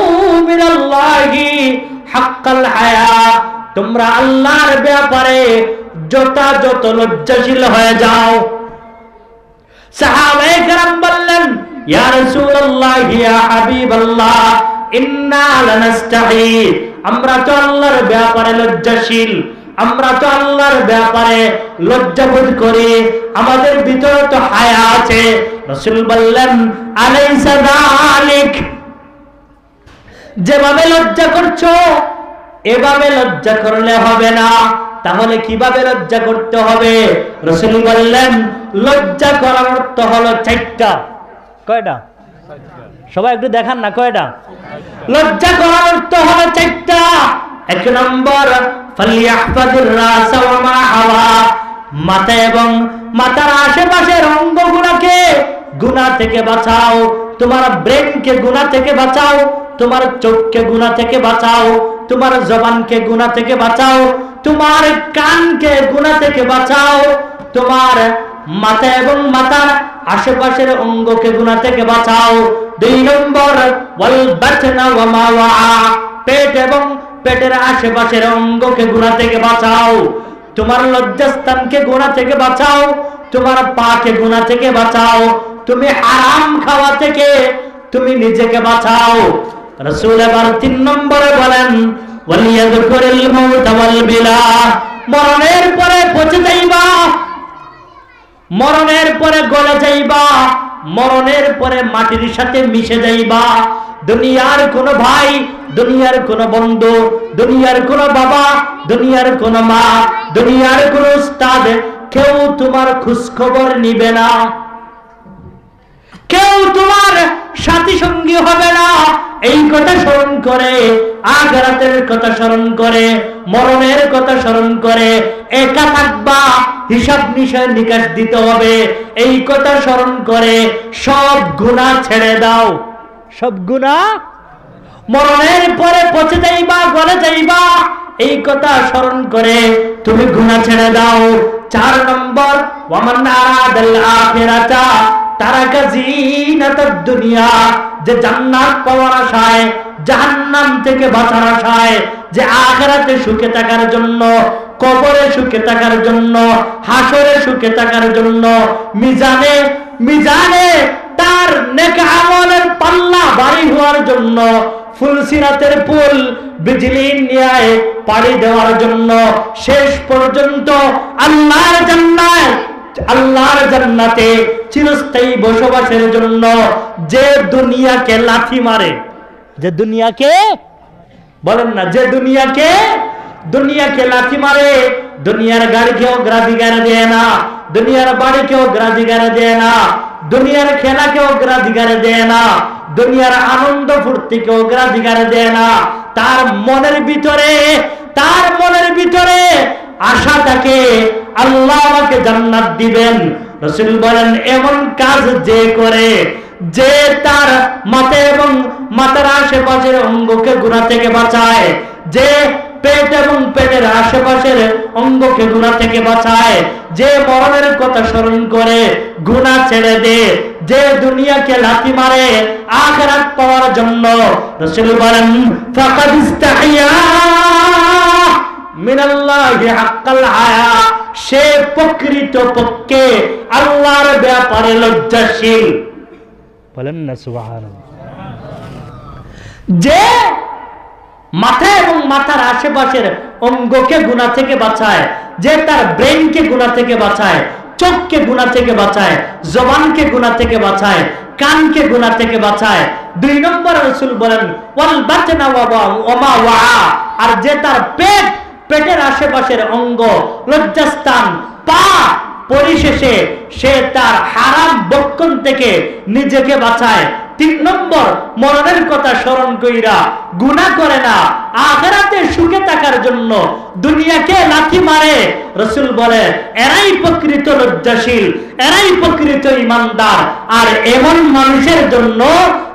মিনাল্লাহি হাক্কাল হায়া, তোমরা আল্লাহর ব্যাপারে যথাযথ লজ্জাশীল হয়ে যাও। সাহাবায়ে কেরাম বললেন, ইয়া রাসূলুল্লাহ, ইয়া হাবিবাল্লাহ, ইন্না লানাস্তাহি, আমরা তো আল্লাহর ব্যাপারে লজ্জাশীল, আমরা তো আল্লাহর ব্যাপারে লজ্জাবোধ করি, আমাদের ভিতরে তো হায়া আছে। রাসূল বললেন, আলাইসা যালিক, যেভাবে লজ্জা করছো এভাবে লজ্জা করলে হবে না, তাহলে কিভাবে লজ্জা করতে হবে? রাসূল বললেন, লজ্জা করার অর্থ হলো 4টা। কয়টা? সবাই একটু দেখান না, কয়টা? লজ্জা করার অর্থ হলো 4টা। 1 নম্বর, ফালিয়াহফাযুর রাস ওয়া মা হাওয়া, মাথা এবং মাথার আশেপাশের অঙ্গগুলোকে গুনাহ থেকে বাঁচাও। তোমার ব্রেনকে গুনাহ থেকে বাঁচাও, তোমার চোখকে গুনাহ থেকে বাঁচাও, তোমার জবানকে গুনাহ থেকে বাঁচাও, তোমার কানকে গুনাহ থেকে বাঁচাও, তোমার মাথা এবং মাথার আশেপাশের অঙ্গকে গুনাহ থেকে বাঁচাও। 2 নম্বর, ওয়াল বাতনা ওয়া মা ওয়া, পেট এবং পেটের আশেপাশের অঙ্গকে গুনাহ থেকে বাঁচাও। তোমার লজ্জাস্থানকে গুনাহ থেকে বাঁচাও, তোমার পাকে গুনাহ থেকে বাঁচাও, তুমি হারাম খাওয়া থেকে তুমি নিজেকে বাঁচাও। রাসূল আবার 3 নম্বরে বলেন, ওয়ালিয়াযকুরিল মাউত ওয়াল বিলা, মরণের পরে পচে যাইবা, মরণের পরে গলে যাইবা, মরণের পরে মাটির সাথে মিশে যাইবা। দুনিয়ার কোনো ভাই, দুনিয়ার কোনো বন্ধু, দুনিয়ার কোনো বাবা, দুনিয়ার কোনো মা, দুনিয়ার কোনো উস্তাদ কেউ তোমার খোঁজ খবর নিবে না, কেউ তোমার সাথী সঙ্গী হবে না। এই কথা স্মরণ করে, আখিরাতের কথা স্মরণ করে, মরণের কথা স্মরণ করে একা থাকবা, হিসাব নিকাশ দিতে হবে, এই কথা স্মরণ করে সব গুনাহ ছেড়ে দাও। সব গুনাহ, মরণের পরে পচে যাইবা, গলে যাইবা, এই কথা স্মরণ করে তুমি গুনাহ ছেড়ে দাও। 4 নম্বর, ওয়ামান আরাদাল আখিরাতা তারাকা জিনাতাদ দুনিয়া, যে জান্নাত পাওয়ার আশায়, জাহান্নাম থেকে বাঁচার আশায়, যে আখিরাতে সুখে থাকার জন্য, কবরে সুখে থাকার জন্য, হাসরে সুখে থাকার জন্য, মিজানে তার নেক আমলের পাল্লা ভারী হওয়ার জন্য, ফুলসিরাতের পুল বিজলি নিয়ে পাড়ি দেওয়ার জন্য, শেষ পর্যন্ত আল্লাহর জান্নাতে চিরস্থায়ী বসবাসের জন্য যে দুনিয়াকে লাথি মারে, যে দুনিয়াকে, বলেন না, যে দুনিয়াকে লাথি মারে, দুনিয়ার গাড়িকেও অগ্রাধিকার দেয় না, দুনিয়ার বাড়িকেও অগ্রাধিকার দেয় না, দুনিয়ার খেলাকেও অগ্রাধিকার দেয় না, দুনিয়ার আনন্দ ফুর্তিকে অগ্রাধিকার দেয় না, তার মনের ভিতরে আশা থাকে আল্লাহ আমাকে জান্নাত দিবেন। রাসূল বলেন, এমন কাজ যে করে, যে তার মাথা এবং মাথার আশেপাশের অঙ্গকে গুনাহ থেকে বাঁচায়, যে পেট এবং পেটের আশেপাশের অঙ্গকে গুনাহ থেকে বাঁচায়, যে মরণের কথা স্মরণ করে গুনাহ ছেড়ে দেয়, যে দুনিয়াকে লাথি মারে আখিরাত পাওয়ার জন্য, রাসূল বলেন ফাকাদ ইস্তাহিয়া মিনাল্লাহি হাক্কাল হায়া, সে প্রকৃতপক্ষে আল্লাহর ব্যাপারে লজ্জাশীল। বলেন না সুবহানাল্লাহ। যে মাথা এবং মাথার আশেপাশের অঙ্গকে গুনাহ থেকে বাঁচায়, যে তার ব্রেনকে গুনাহ থেকে বাঁচায়, চোখকে গুনাহ থেকে বাঁচায়, জবানকে গুনাহ থেকে বাঁচায়, কানকে গুনাহ থেকে বাঁচায়। 2 নম্বর রাসূল বলেন ওয়াল বাতনা ওয়া মা ওয়া, আর যে তার পেটের আশেপাশের অঙ্গ, লজ্জাস্থান, পা, পরিশেষে সে তার হারাম বক্ষণ থেকে নিজেকে বাঁচায়। 3 নম্বর, মরণের কথা স্মরণ কইরা গুনাহ করে না, আখিরাতে সুখে থাকার জন্য দুনিয়াকে লাথি মারে। রাসূল বলে এরাই প্রকৃত লজ্জাশীল, এরাই প্রকৃত ঈমানদার, আর এমন মানুষের জন্য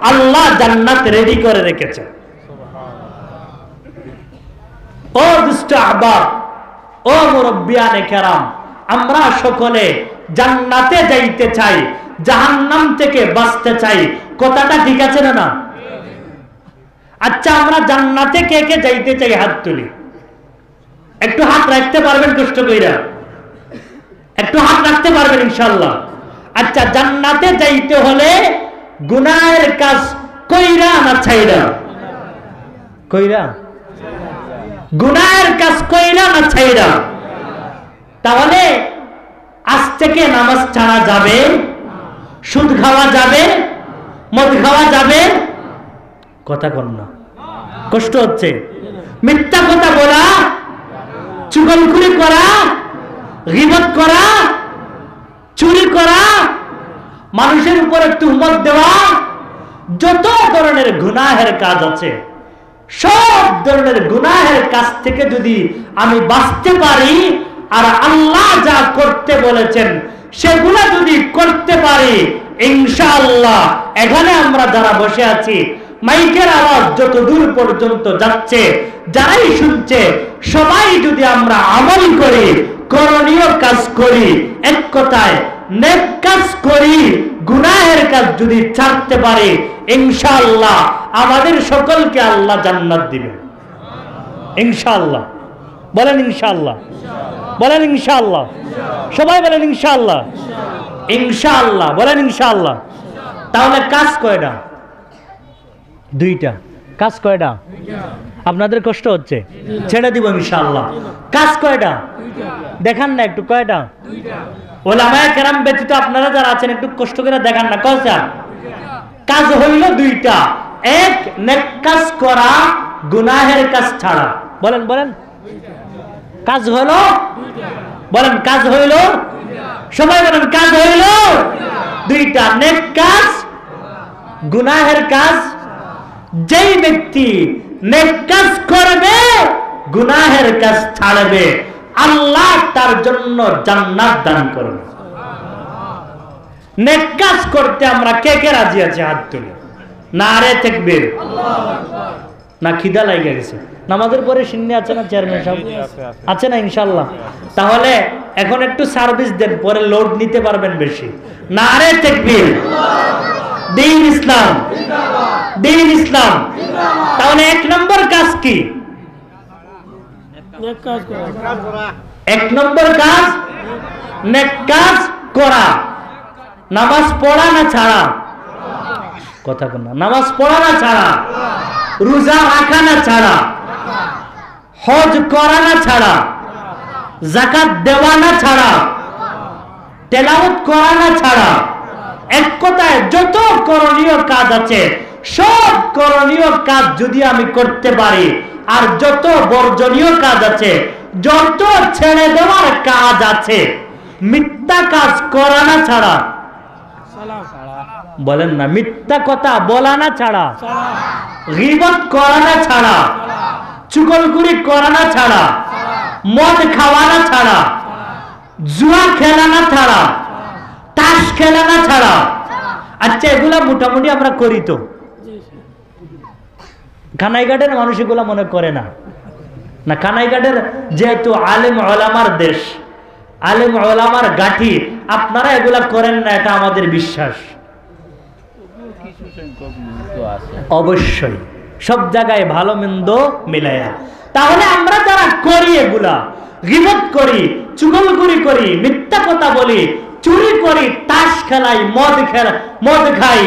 আল্লাহ জান্নাত রেডি করে রেখেছে। ও দুষ্ট আহবাব, ও মুরব্বিয়ানে কেরাম, আমরা সকলে জান্নাতে যাইতে চাই, জাহান্নাম থেকে বাঁচতে চাই। কথাটা ঠিক আছে না? আচ্ছা, আমরা জান্নাতে কে কে যাইতে চাই? হাত তুলি, একটু হাত রাখতে পারবেন? কষ্ট কইরা একটু হাত রাখতে পারবেন ইনশাআল্লাহ? আচ্ছা, জান্নাতে যাইতে হলে গুনাহের কাজ কইরা না ছাইরা? কইরা। গুনাহের কাজ কইরা না ছাইরা? তাহলে আজ থেকে নামাজ ছাড়া যাবে, সুদ খাওয়া যাবে, মদ খাওয়া যাবে? কথা কন না, কষ্ট হচ্ছে। মিথ্যা কথা বলা, চুগলখুরি করা, গীবত করা, চুরি করা, মানুষের উপরে তুহমত দেওয়া, যত ধরনের গুনাহের কাজ আছে, সব ধরনের গুনাহের কাজ থেকে যদি আমি বাঁচতে পারি, আর আল্লাহ যা করতে বলেছেন সেগুলা যদি করতে পারি, ইনশাআল্লাহ এখানে আমরা যারা বসে আছি, মাইকের আওয়াজ যত দূর পর্যন্ত যাচ্ছে, যারাই শুনছে, সবাই যদি আমরা আমল করি, করণীয় কাজ করি, এক কথায় নেক কাজ করি, গুনাহের কাজ যদি ছাড়তে পারি, ইনশাআল্লাহ আমাদের সকলকে আল্লাহ জান্নাত দিবেন। ইনশাআল্লাহ বলেন, ইনশাআল্লাহ বলেন, ইনশাআল্লাহ সবাই বলেন ইনশাআল্লাহ। ইনশাআল্লাহ বলেন, ইনশাআল্লাহ। তাহলে কাজ কয়টা? 2টা। কাজ কয়টা? আপনাদের কষ্ট হচ্ছে, ছেড়ে দিব ইনশাআল্লাহ। কাজ কয়টা দেখান না একটু, কয়টা? ওলামায়ে কেরাম ব্যতীত আপনারা যারা আছেন একটু কষ্ট করে দেখান না, কয়টা? কাজ হইল 2টা। এক নেক কাজ করা, গুনাহের কাজ ছাড়া। বলেন বলেন, কাজ হলো, বলেন কাজ হইল, সবাই বলেন কাজ হইল দুইটা, নেক কাজ, গুনাহের কাজ। যেই ব্যক্তি নেক কাজ করবে, গুনাহের কাজ ছাড়বে, আল্লাহ তার জন্য জান্নাত দান করবে। নেক কাজ করতে আমরা কে কে রাজি আছি? হাত তুলে। নারে তাকবীর। না খিদা লাগে গেছে? নামাজের পরে সিন্নি আছে না চেয়ারম্যান সাহেব? আছে না ইনশাআল্লাহ? তাহলে এখন একটু সার্ভিস দেন, পরে লোড নিতে পারবেন বেশি। নারে তাকবীর। দ্বীন ইসলাম, দ্বীন ইসলাম। তাহলে এক নম্বর কাজ কি? এক নম্বর কাজ নেক কাজ করা। নামাজ পড়া না ছাড়া? কথা কোন না? নামাজ পড়া না ছাড়া, রোজা রাখা না ছাড়া, হজ করা না ছাড়া, যাকাত দেওয়া না ছাড়া, তেলাওয়াত করা না ছাড়া, এক কথায় যত করণীয় কাজ আছে সব করণীয় কাজ যদি আমি করতে পারি, আর যত বর্জনীয় কাজ আছে, যত ছেড়ে দেওয়ার কাজ আছে, মিথ্যা কাজ করা না ছাড়া, বলেন না, মিথ্যা কথা বলা না ছাড়া, গীবত করা না ছাড়া, চুগলখড়ি করা না ছাড়া, মদ খাওয়া না ছাড়া, জুয়া খেলা না ছাড়া, তাস খেলা না ছাড়া। আচ্ছা, এগুলা মোটামুটি আমরা করি তো। কানাইঘাটের মানুষ এগুলা মনে করে না। না, কানাইঘাটের যেহেতু আলেম ওলামার দেশ, আলেম ওলামার গাঠি, আপনারা এগুলা করেন না, এটা আমাদের বিশ্বাস। অবশ্যই সব জায়গায় ভালো মন্দ মিলায়া। তাহলে আমরা যারা করি এগুলা, গীবত করি, চুগলখড়ি করি, মিথ্যা কথা বলি, চুরি করি, তাস খেলাই, মদ খাই,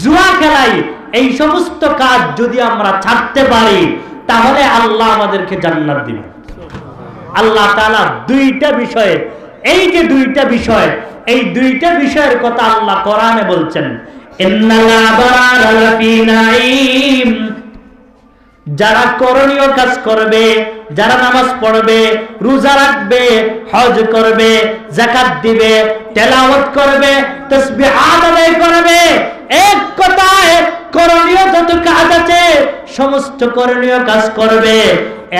জুয়া খেলাই, এই সমস্ত কাজ যদি আমরা ছাড়তে পারি, তাহলে আল্লাহ আমাদেরকে জান্নাত দিবেন। আল্লাহ তাআলা দুইটা বিষয়ে, এই যে দুইটা বিষয়, এই দুইটা বিষয়ের কথা আল্লাহ কোরআনে বলছেন, ইন্নাল আবরারা লাফি নাঈম। যারা করণীয় কাজ করবে, যারা নামাজ পড়বে, রোজা রাখবে, হজ করবে, যাকাত দিবে, তেলাওয়াত করবে, তাসবিহ আদায় করবে, এক কথায় করণীয় যত কাজ আছে সমস্ত করণীয় কাজ করবে,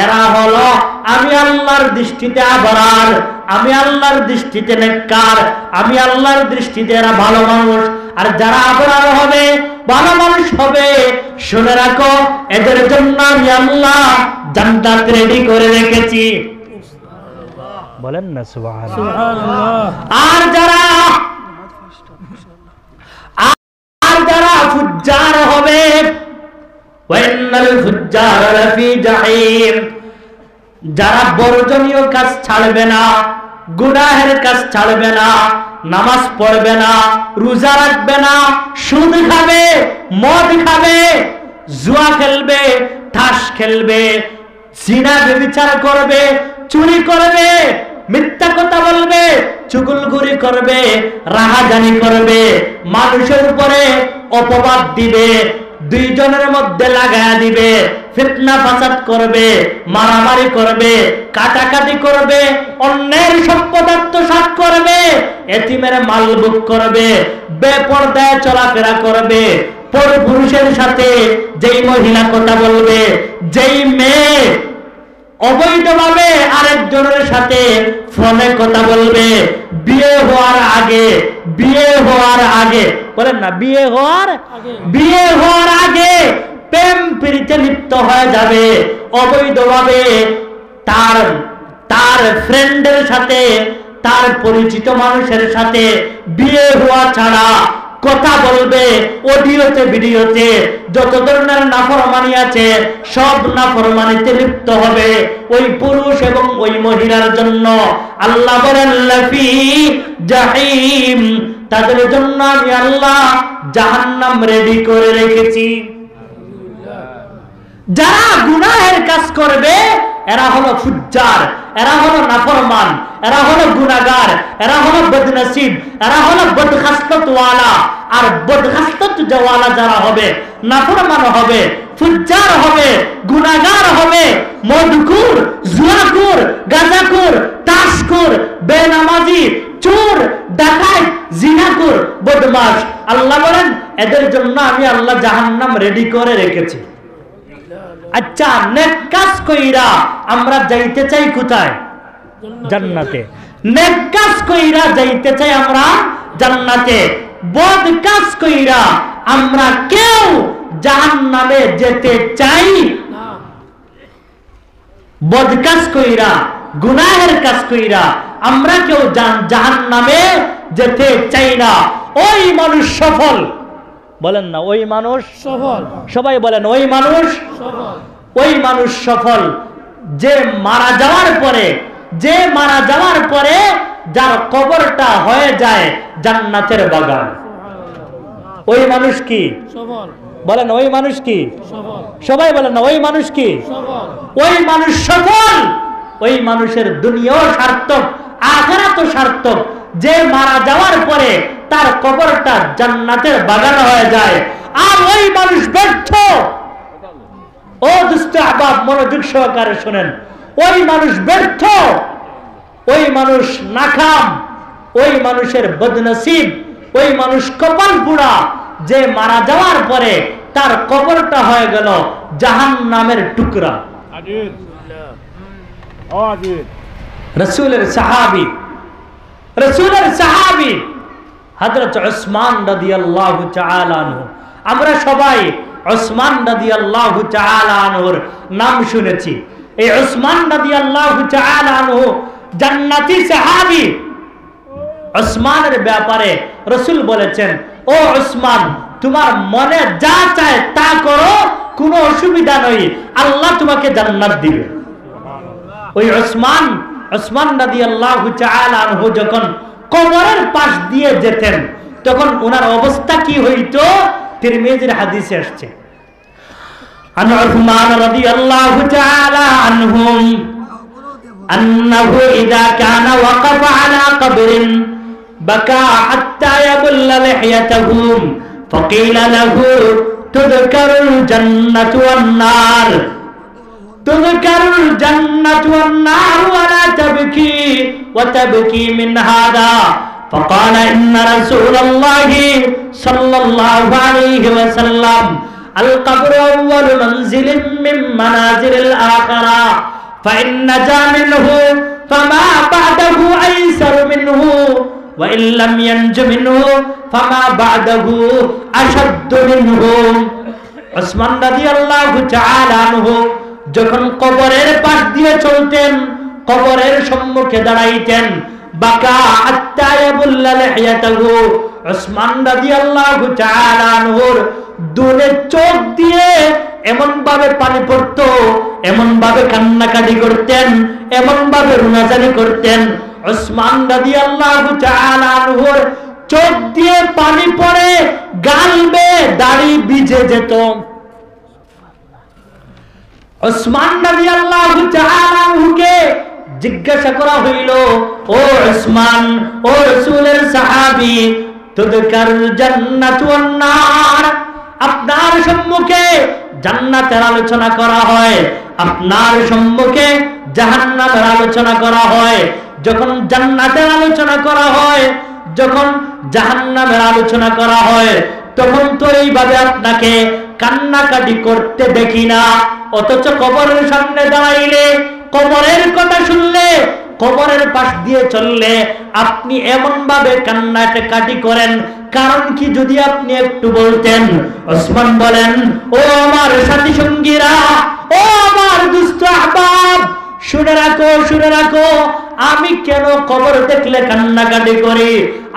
এরা হলো আমি আল্লাহর দৃষ্টিতে আবরার, আমি আল্লাহর দৃষ্টিতে নেককার, আমি আল্লাহর দৃষ্টিতে এরা ভালো মানুষ। আর যারা আবরার হবে, ভালো মানুষ হবে, শুনে রাখো, এদের জন্য আমি আল্লাহ জান্নাত রেডি করে রেখেছি। বলেন না সুবহানাল্লাহ। আর যারা ফুজ্জার হবে, ওয়াইন্নাল ফুজ্জারা লাফি জাহিম। যারা বর্জনীয় কাজ ছাড়বে না, গুনাহের কাজ ছাড়বে না, নামাজ পড়বে না, রোজা রাখবে না, সুদ খাবে, মদ খাবে, জুয়া খেলবে, তাস খেলবে, জিনা ব্যভিচার করবে, চুরি করবে, মিথ্যা কথা বলবে, চুগলখড়ি করবে, রাহাজানি করবে, মানুষের উপরে অপবাদ দিবে, দুইজনের মধ্যে লাগায়া দিবে, ফিতনা ফাসাদ করবে, মারামারি করবে, কাটাকাটি করবে, অন্যের সম্পদ আত্মসাৎ করবে, এতিমের মাল ভোগ করবে, বেপরদায় চলাফেরা করবে, পরপুরুষের সাথে যেই মহিলা কথা বলবে, যেই মেয়ে অবৈধভাবে আরেকজনের সাথে ফোনে কথা বলবে, বিয়ে হওয়ার আগে, বিয়ে হওয়ার আগে, বলেন না, বিয়ে হওয়ার আগে প্রেম প্রীতিতে লিপ্ত হয়ে যাবে, অবৈধভাবে তার ফ্রেন্ডের সাথে, তার পরিচিত মানুষের সাথে বিয়ে হওয়া ছাড়া কথা বলবে, অডিওতে ভিডিওতে যত ধরনের নাফরমানি আছে সব নাফরমানিতে লিপ্ত হবে, ওই পুরুষ এবং ওই মহিলার জন্য আল্লাহ বলেন লাফি জাহিম, তাদের জন্য আমি আল্লাহ জাহান্নাম রেডি করে রেখেছি। যারা গুনাহের কাজ করবে এরা হলো ফুজ্জার, এরা হলো নাফরমান, এরা হলো গুনাহগার, এরা হলো বদনসিব, এরা হলো বদখাসলতওয়ালা। আর বদখাসলত ওয়ালা যারা হবে, নাফরমান হবে, ফুজ্জার হবে, গুনাহগার হবে, মদকুর, জুয়াকুর, গাঁজাকুর, তাশকুর, বেনামাজি, চোর, ডাকাত, জিনাকুর, বদমাশ, আল্লাহ বলেন এদের জন্য আমি আল্লাহ জাহান্নাম রেডি করে রেখেছি। আচ্ছা, নেক কাজ কইরা আমরা যাইতে চাই কোথায়? জান্নাতে। নেক কাজ কইরা যাইতে চাই আমরা জান্নাতে। বদ কাজ কইরা আমরা কেউ জাহান্নামে যেতে চাই না। বদ কাজ কইরা, গুনাহের কাজ কইরা আমরা কেউ জাহান্নামে যেতে চাই না। ওই মানুষ সফল, বলেন না ওই মানুষ সফল, সবাই বলেন ওই মানুষ সফল। ওই মানুষ সফল যে মারা যাওয়ার পরে, যে মারা যাওয়ার পরে যার কবরটা হয়ে যায় জান্নাতের বাগান। ওই মানুষ কি সফল? বলেন ওই মানুষ কি সফল? সবাই বলেন না ওই মানুষ কি সফল? ওই মানুষ সফল। ওই মানুষের দুনিয়াও সার্থক, আখিরাতও সার্থক, যে মারা যাওয়ার পরে তার কবরটা জান্নাতের বাগান হয়ে যায়। আর ওই মানুষ ব্যর্থ। ও দুষ্ট আহবাব, মনোযোগ সহকারে শুনেন, ওই মানুষ ব্যর্থ, ওই মানুষ নাকাম, ওই মানুষের বদনসিব, ওই মানুষ কপাল পুরা যে মারা যাওয়ার পরে তার কবরটা হয়ে গেল জাহান্নামের টুকরা। রাসূলের সাহাবী, রাসূলের সাহাবী হযরত উসমান রাদিয়াল্লাহু তাআলা আনহু। আমরা সবাই উসমান রাদিয়াল্লাহু তাআলা আনহুর নাম শুনেছি। এই উসমান রাদিয়াল্লাহু তাআলা আনহু জান্নাতি সাহাবী। উসমানের ব্যাপারে রাসূল বলেছেন, ও উসমান, তোমার মনে যা চায় তা করো, কোনো অসুবিধা নেই, আল্লাহ তোমাকে জান্নাত দিবে। ওই উসমান, উসমান রাদিয়াল্লাহু তাআলা আনহু যখন কবরের পাশ দিয়ে যেতেন তখন ওনার অবস্থা কি হইতো? তিরমিজির হাদিসে আসছে, আন উসমান রাদিয়াল্লাহু তাআলা আনহু আন্নাহু ইযা কানা ওয়াকাফা আলা কবরিন বাকা হাত্তা ইয়াবুল্লা লিহয়াতাহু ফাকিলা লাহু তুযকারুল জান্নাতু ওয়ান নার, তুযকারুল জান্নাতু ওয়ান নার ওয়া লা তাবকি ওয়া তাবকি মিন হাদা। فقال إن رسول الله صلى الله عليه وسلم القبر أول منزل من منازل الآخرة فإن نجا منه فما بعده أيسر منه وإن لم ينج منه فما بعده أشد منه। উসমান রাদিয়াল্লাহু তাআলা আনহু যখন কবরের পাশ দিয়ে চলতেন, কবরের সম্মুখে দাঁড়াইতেন, বাকা হাত্তা ইয়াবুল্লা লিহয়াতাহু, উসমান রাদিয়াল্লাহু তাআলা আনহুর দুনে চোখ দিয়ে এমন ভাবে পানি পড়তো, এমন ভাবে কান্নাকাটি করতেন, এমন ভাবে রুনাজানি করতেন, উসমান রাদিয়াল্লাহু তাআলা আনহুর চোখ দিয়ে পানি পড়ে গাল বেয়ে দাড়ি ভিজে যেত। উসমান রাদিয়াল্লাহু তাআলা আনহুকে জিজ্ঞাসা করা হইল, ও উসমান, ও রাসূলের সাহাবী, তুযকারুল জান্নাতু ওয়ান নার, আপনার সম্মুখে জান্নাতের আলোচনা করা হয়, আপনার সম্মুখে জাহান্নামের আলোচনা করা হয়। যখন জান্নাতের আলোচনা করা হয়, যখন জাহান্নামের আলোচনা করা হয়, তখন তো এইভাবে আপনাকে কান্নাকাটি করতে দেখি না। অথচ কবরের সামনে দাঁড়াইলে, কবরের কথা শুনলে, কবরের পাশ দিয়ে চললে আপনি এমন ভাবে কান্নাকাটি করেন। কারণ কি যদি আপনি একটু বলতেন? ওসমান বলেন, ও আমার সাথী সঙ্গীরা, ও আমার দুষ্ট আহবাব, শুনে রাখো, শুনে রাখো, আমি কেন কবর দেখলে কান্নাকাটি করি,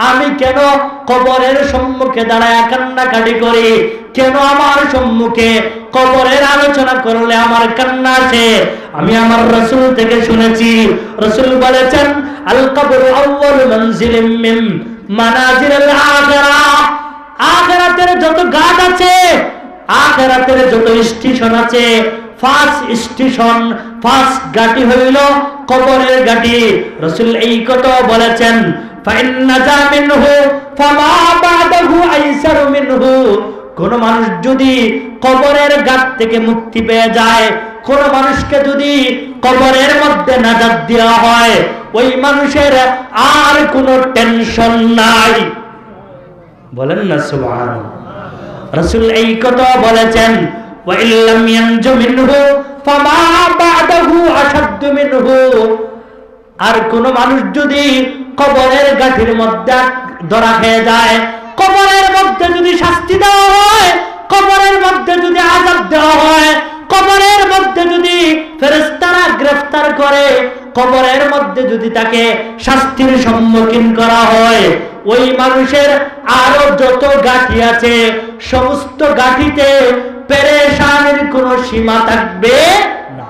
আমি কেন কবরের সম্মুখে দাঁড়ায় কান্নাকাটি করি, কেন আমার সম্মুখে কবরের আলোচনা করলে আমার কান্না আসে? আমি আমার রাসূল থেকে শুনেছি, রাসূল বলেছেন, আল কবরু আউয়ালু মানজিলিম মিন মানাজিলিল আখিরাহ, আখিরাতের যত ঘাট আছে, আখিরাতের যত স্টেশন আছে, ফার্স্ট স্টেশন, ফার্স্ট ঘাঁটি হইল কবরের ঘাঁটি। রাসূল এই কথা বলেছেন, ফাইন্না যা মিনহু ফামা বাদাহু আইসারু মিনহু। কোন মানুষ যদি কবরের ঘাট থেকে মুক্তি পেয়ে যায়, কোন মানুষকে যদি কবরের মধ্যে নাজাত দেওয়া হয়, ওই মানুষের আর কোনো টেনশন নাই। বলেন না সুবহানাল্লাহ। রাসূল এই কথা বলেছেন, ওয়া ইল্লাম ইয়ানজু মিনহু ফামা বাদাহু আশাদ্দু মিনহু। আর কোন মানুষ যদি কবরের গাঠির মধ্যে ধরা খেয়ে যায়, কবরের মধ্যে যদি শাস্তি দেওয়া হয়, কবরের মধ্যে যদি আযাব দেওয়া হয়, কবরের মধ্যে যদি ফেরেশতারা গ্রেফতার করে, কবরের মধ্যে যদি তাকে শাস্তির সম্মুখীন করা হয়, ওই মানুষের আরো যত গাঁঠি আছে সমস্ত গাঁঠিতে পেরেশানির কোনো সীমা থাকবে না।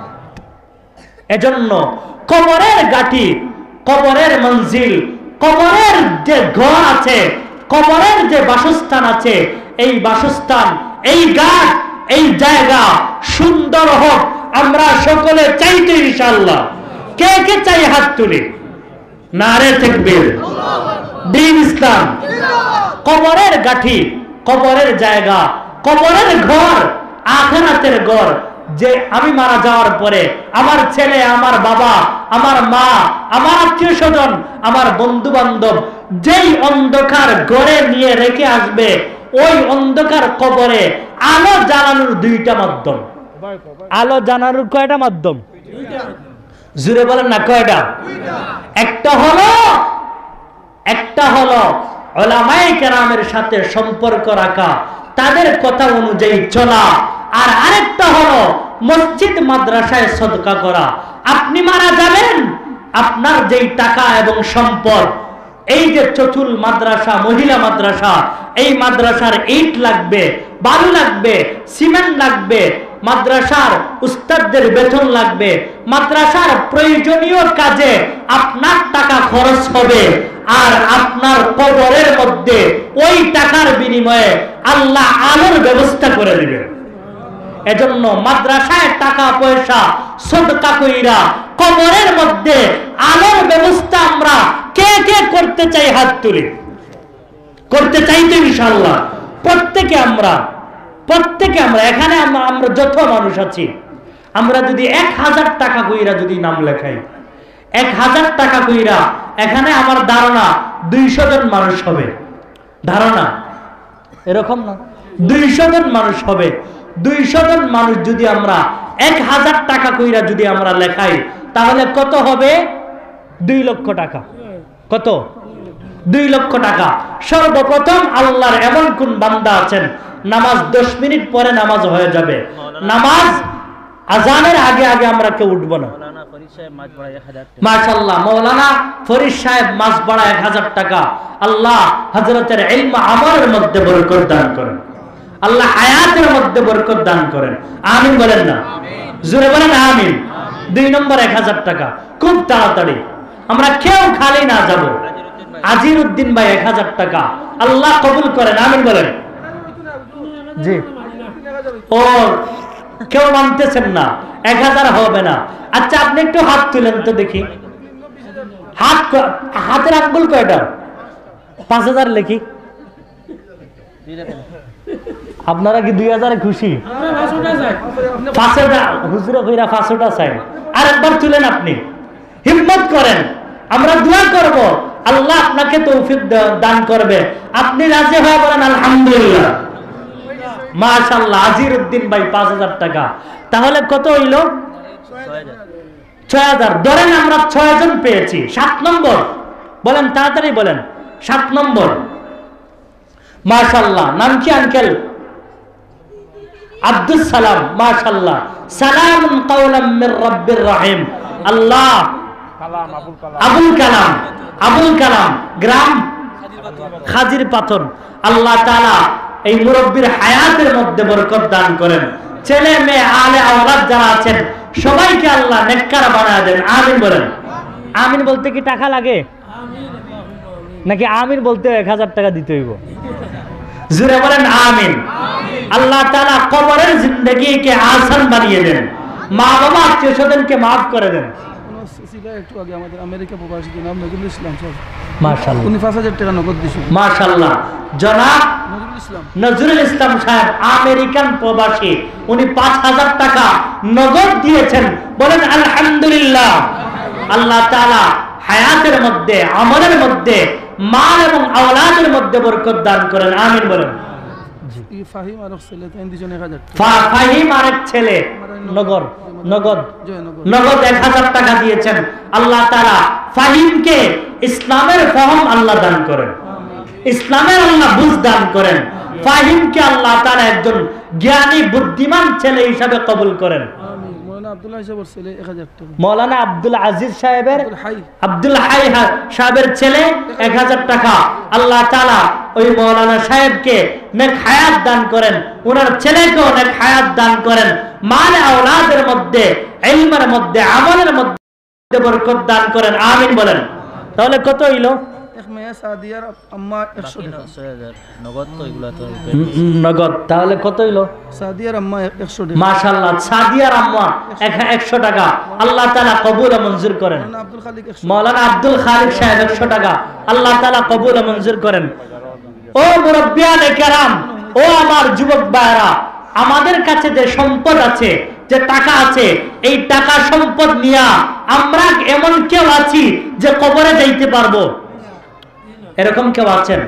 এজন্য কবরের গাঁঠি, কবরের মঞ্জিল, কবরের যে ঘর আছে, কবরের যে বাসস্থান আছে, এই বাসস্থান, এই গাছ, এই জায়গা সুন্দর হোক আমরা সকলে চাইতে ইনশাআল্লাহ। কে কে চাই হাত তুলি, নারে তাকবীর, দ্বীন ইসলাম। কবরের গাঁঠি, কবরের জায়গা, কবরের ঘর, আখিরাতের ঘর, যে আমি মারা যাওয়ার পরে আমার ছেলে, আমার বাবা, আমার মা, আমার আত্মীয় স্বজন, আমার বন্ধু বান্ধব যেই অন্ধকার ঘরে নিয়ে রেখে আসবে, ওই অন্ধকার কবরে আলো জ্বালানোর দুইটা মাধ্যম। আলো জ্বালানোর কয়টা মাধ্যম? জুড়ে বলেন না কয়টা? একটা হলো উলামায়ে কেরামের সাথে সম্পর্ক রাখা, তাদের কথা অনুযায়ী চলা। আর আরেকটা হলো মসজিদ মাদ্রাসায় সদকা করা। আপনি মারা যাবেন, আপনার যেই টাকা এবং সম্পদ, এই যে চতুল মাদ্রাসা, মহিলা মাদ্রাসা, এই মাদ্রাসার ইট লাগবে, বালু লাগবে, সিমেন্ট লাগবে, মাদ্রাসার উস্তাদদের বেতন লাগবে, মাদ্রাসার প্রয়োজনীয় কাজে আপনার টাকা খরচ হবে। আর আপনার কবরের মধ্যে ওই টাকার বিনিময়ে আল্লাহ আলোর ব্যবস্থা করে দিবেন। এজন্য মাদ্রাসায় টাকা পয়সা সদকা কইরা কবরের মধ্যে আলোর ব্যবস্থা আমরা কে কে করতে চাই হাত তুলি। করতে চাই তো ইনশাআল্লাহ। প্রত্যেকে আমরা এখানে আমরা যত মানুষ আছি, আমরা যদি 1000 টাকা কইরা যদি নাম লেখাই, 1000 টাকা কইরা, এখানে আমার ধারণা 200 জন মানুষ হবে। ধারণা এরকম না, 200 জন মানুষ হবে। 200 জন মানুষ যদি আমরা 1000 টাকা কইরা যদি আমরা লেখাই, তাহলে কত হবে? 2 লক্ষ টাকা। কত? 2 লক্ষ টাকা। সর্বপ্রথম আল্লাহর এমন কোন বান্দা আছেন, নামাজ 10 মিনিট পরে নামাজ হয়ে যাবে, নামাজ আজানের আগে আগে আমরা কেউ উঠবো না। মাশাআল্লাহ, মাওলানা ফরিদ সাহেব মাস ভাড়া 1000 টাকা। আল্লাহ হযরতের ইলম আমলের মধ্যে বরকত দান করেন, আল্লাহ হায়াতের মধ্যে বরকত দান করেন। আমিন বলেন না? জোরে বলেন আমিন। 2 নম্বর 1000 টাকা। খুব তাড়াতাড়ি আমরা কেউ খালি না যাব। আজির উদ্দিন ভাই 1000 টাকা। আল্লাহ কবুল করেন। আমিন বলেন। জি, ও কেউ মানতেছেন না, 1000 হবে না। আচ্ছা আপনি একটু হাত তুলেন তো দেখি। হাতের আঙ্গুল কয়টা? 5000 লিখি। আপনারা কি 2000 খুশি? 5000 হুজুরা কইরা 500টা চাই। আরেকবার তুলেন, আপনি হিম্মত করেন। আমরা দোয়া করব, আল্লাহ আপনাকে তৌফিক দান করবে। আপনি রাজি হয়ে বলেন আলহামদুলিল্লাহ। মাশাআল্লাহ, আজির উদ্দিন ভাই 5000 টাকা। তাহলে কত হইল? 6000। ধরেন আমরা 6 জন পেয়েছি। 7 নম্বর বলেন, তাড়াতাড়ি বলেন। 7 নম্বর। মাশাআল্লাহ, নাম কি আঙ্কেল? আব্দুল সালাম। মাশাআল্লাহ, সালামুন কাওলাম মির রাব্বির রহিম। আল্লাহ আবুল কালাম, আবুল কালাম, গ্রাম খাজির পাথর। আল্লাহ তাআলা এই মুরব্বির হায়াতের মধ্যে বরকত দান করেন। ছেলে মেয়ে আলে আওলাদ যারা আছেন সবাইকে আল্লাহ নেককার বানায় দেন। আমিন বলেন। আমিন বলতে কি টাকা লাগে নাকি আমিন বলতে 1000 টাকা দিতে হইব? জোরে বলেন আমিন। আল্লাহ তাআলা কবরের জিন্দেগিকে আসান বানিয়ে দেন, মা বাবা আত্মীয় স্বজনকে মাফ করে দেন। একটু আগে আমাদের আমেরিকা প্রবাসী জনাব নজরুল ইসলাম স্যার, মাশাআল্লাহ, উনি 5000 টাকা নগদ দিয়েছেন। মাশাআল্লাহ, জনাব নজরুল ইসলাম, নজরুল ইসলাম সাহেব আমেরিকান প্রবাসী, উনি 5000 টাকা নগদ দিয়েছেন। বলেন আলহামদুলিল্লাহ। আল্লাহ তাআলা হায়াতের মধ্যে, আমলের মধ্যে, মাল এবং আওলাদের মধ্যে বরকত দান করেন, আমিন বলেন। জি, ফাহিম আর ছেলে তাই দিয়েছেন 1000 টাকা। ফাহিম আরেক ছেলে নগদ নগদ নগদ 1000 টাকা দিয়েছেন। আল্লাহ তাআলা ফাহিমকে ইসলামের ফহম আল্লাহ দান করেন, ইসলামের আল্লাহ বুঝ দান করেন। ফাহিমকে আল্লাহ তাআলা একজন জ্ঞানী বুদ্ধিমান ছেলে হিসাবে কবুল করেন। আমিন। মাওলানা আব্দুল্লাহ সাহেবের ছেলে 1000 টাকা। মাওলানা আব্দুল আজিজ সাহেবের, হাই আব্দুল হাই সাহেবের ছেলে 1000 টাকা। আল্লাহ তাআলা ওই মাওলানা সাহেবকে নেক হায়াত দান করেন, ওনার ছেলেকেও নেক হায়াত দান করেন, মালে আওলাদের মধ্যে, ইলমের মধ্যে, আমলের মধ্যে বরকত দান করেন, আমিন বলেন। তাহলে কত হইল? এক মেয়ে সাদিয়ার আম্মা 100 টাকা। 6000 নগদ তো এগুলা তো নগদ। তাহলে কত হইল? সাদিয়ার আম্মা 100 টাকা। মাশাআল্লাহ, সাদিয়ার আম্মা 100 টাকা। আল্লাহ তাআলা কবুল ও মঞ্জুর করেন। মাওলানা আব্দুল খালিক 100। মাওলানা আব্দুল খালিক সাহেব 100 টাকা। আল্লাহ তাআলা কবুল ও মঞ্জুর করেন। ও মুরব্বিয়ানে কেরাম, ও আমার যুবক ভাইরা, আমাদের কাছে যে সম্পদ আছে, যে টাকা আছে, এই টাকা সম্পদ নিয়ে আমরা এমন কেউ আছি যে কবরে যাইতে পারবো? এরকম কেউ আছেন?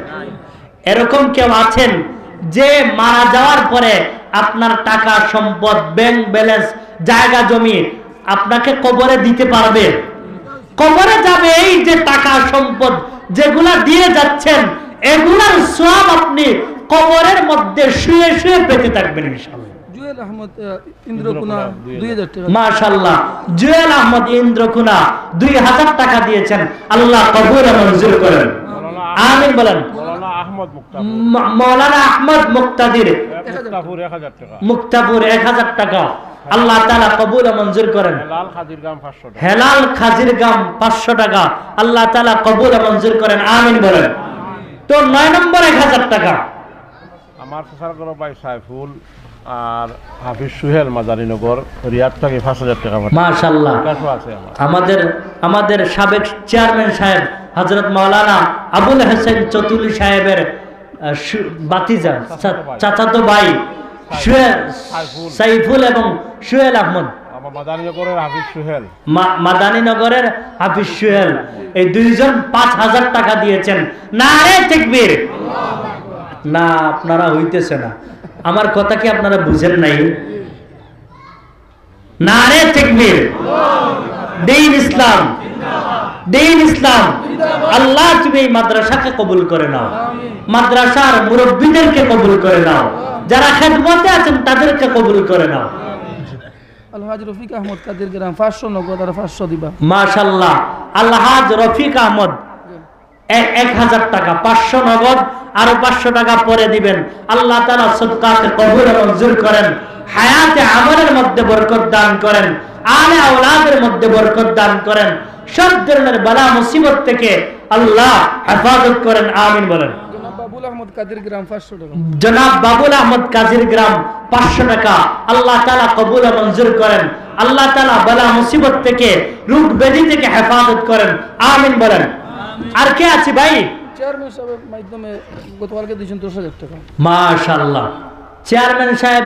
এরকম কেউ আছেন যে মারা যাওয়ার পরে আপনার টাকা সম্পদ, ব্যাংক ব্যালেন্স, জায়গা জমি আপনাকে কবরে দিতে পারবে? কবরে যাবে এই যে টাকা সম্পদ যেগুলা দিয়ে যাচ্ছেন, এগুলার সওয়াব আপনি কবরের মধ্যে শুয়ে শুয়ে পেতে থাকবেন ইনশাআল্লাহ। জুয়েল আহমদ ইন্দ্রকুনা 2000 টাকা। মাশাআল্লাহ, জুয়েল আহমদ ইন্দ্রকুনা 2000 টাকা দিয়েছেন। আল্লাহ কবুল ও মঞ্জুর করেন, আমিন বলেন। মাওলানা আহমদ মুক্তাদির মুক্তাপুর 1000 টাকা। আল্লাহ তাআলা কবুল ও মঞ্জুর করেন। হেলাল খাজির গাম 500 টাকা। আল্লাহ তাআলা কবুল ও মঞ্জুর করেন, আমিন বলেন। তো 9 নম্বর 1000 টাকা আমার প্রচার করো ভাই সাইফুল আর হাফিজ সুহেল মাদারীনগর রিয়াদ থেকে 5000 টাকা। মাশাআল্লাহ, আমাদের সাবেক চেয়ারম্যান সাহেব হযরত মাওলানা আবুল হোসেন চতুলি সাহেবের বাতিজা, চাচাতো ভাই সাইফুল এবং সুহেল আহমদ, মাদারীনগরের হাফিজ সুহেল, মাদারীনগরের হাফিজ সুহেল, এই দুইজন 5000 টাকা দিয়েছেন। নারে তাকবীর। না, আপনারা হইতেছে না, আমার কথা কি আপনারা বুঝেন নাই? নারে তাকবীর। দ্বীন ইসলাম, দ্বীন ইসলাম। আল্লাহ তুমি এই মাদ্রাসাকে কবুল করে নাও, মাদ্রাসার মুরব্বীদেরকে কবুল করে নাও, যারা খেদমতে আছেন তাদেরকে কবুল করে নাও। আলহাজ রফিক আহমদ কাদের গ্রাম 500 নগদ আর 500 দিবা। মাশাআল্লাহ, আলহাজ রফিক আহমদ 1000 টাকা, 500 নগদ, আরো 500 টাকা পরে দিবেন। আল্লাহ তাআলা সদকাকে কবুল ও মঞ্জুর করেন, হায়াতে আমলের মধ্যে বরকত দান করেন, আলে আওলাদের মধ্যে বরকত দান করেন, সব ধরনের বালা মুসিবত থেকে আল্লাহ হেফাজত করেন, আমিন বলেন। জনাব বাবুল আহমদ কাদের গ্রাম 500 টাকা। জনাব বাবুল আহমদ কাজীর গ্রাম 500 টাকা। আল্লাহ তাআলা কবুল ও মঞ্জুর করেন। আল্লাহ তাআলা বালা মুসিবত থেকে, রোগ ব্যাধি থেকে হেফাজত করেন, আমিন বলেন। আর কে আছে ভাই? চেয়ারম্যান সাহেবের মাধ্যমে গতকালকে দিয়েছেন 10000 টাকা। মাশাআল্লাহ, চেয়ারম্যান সাহেব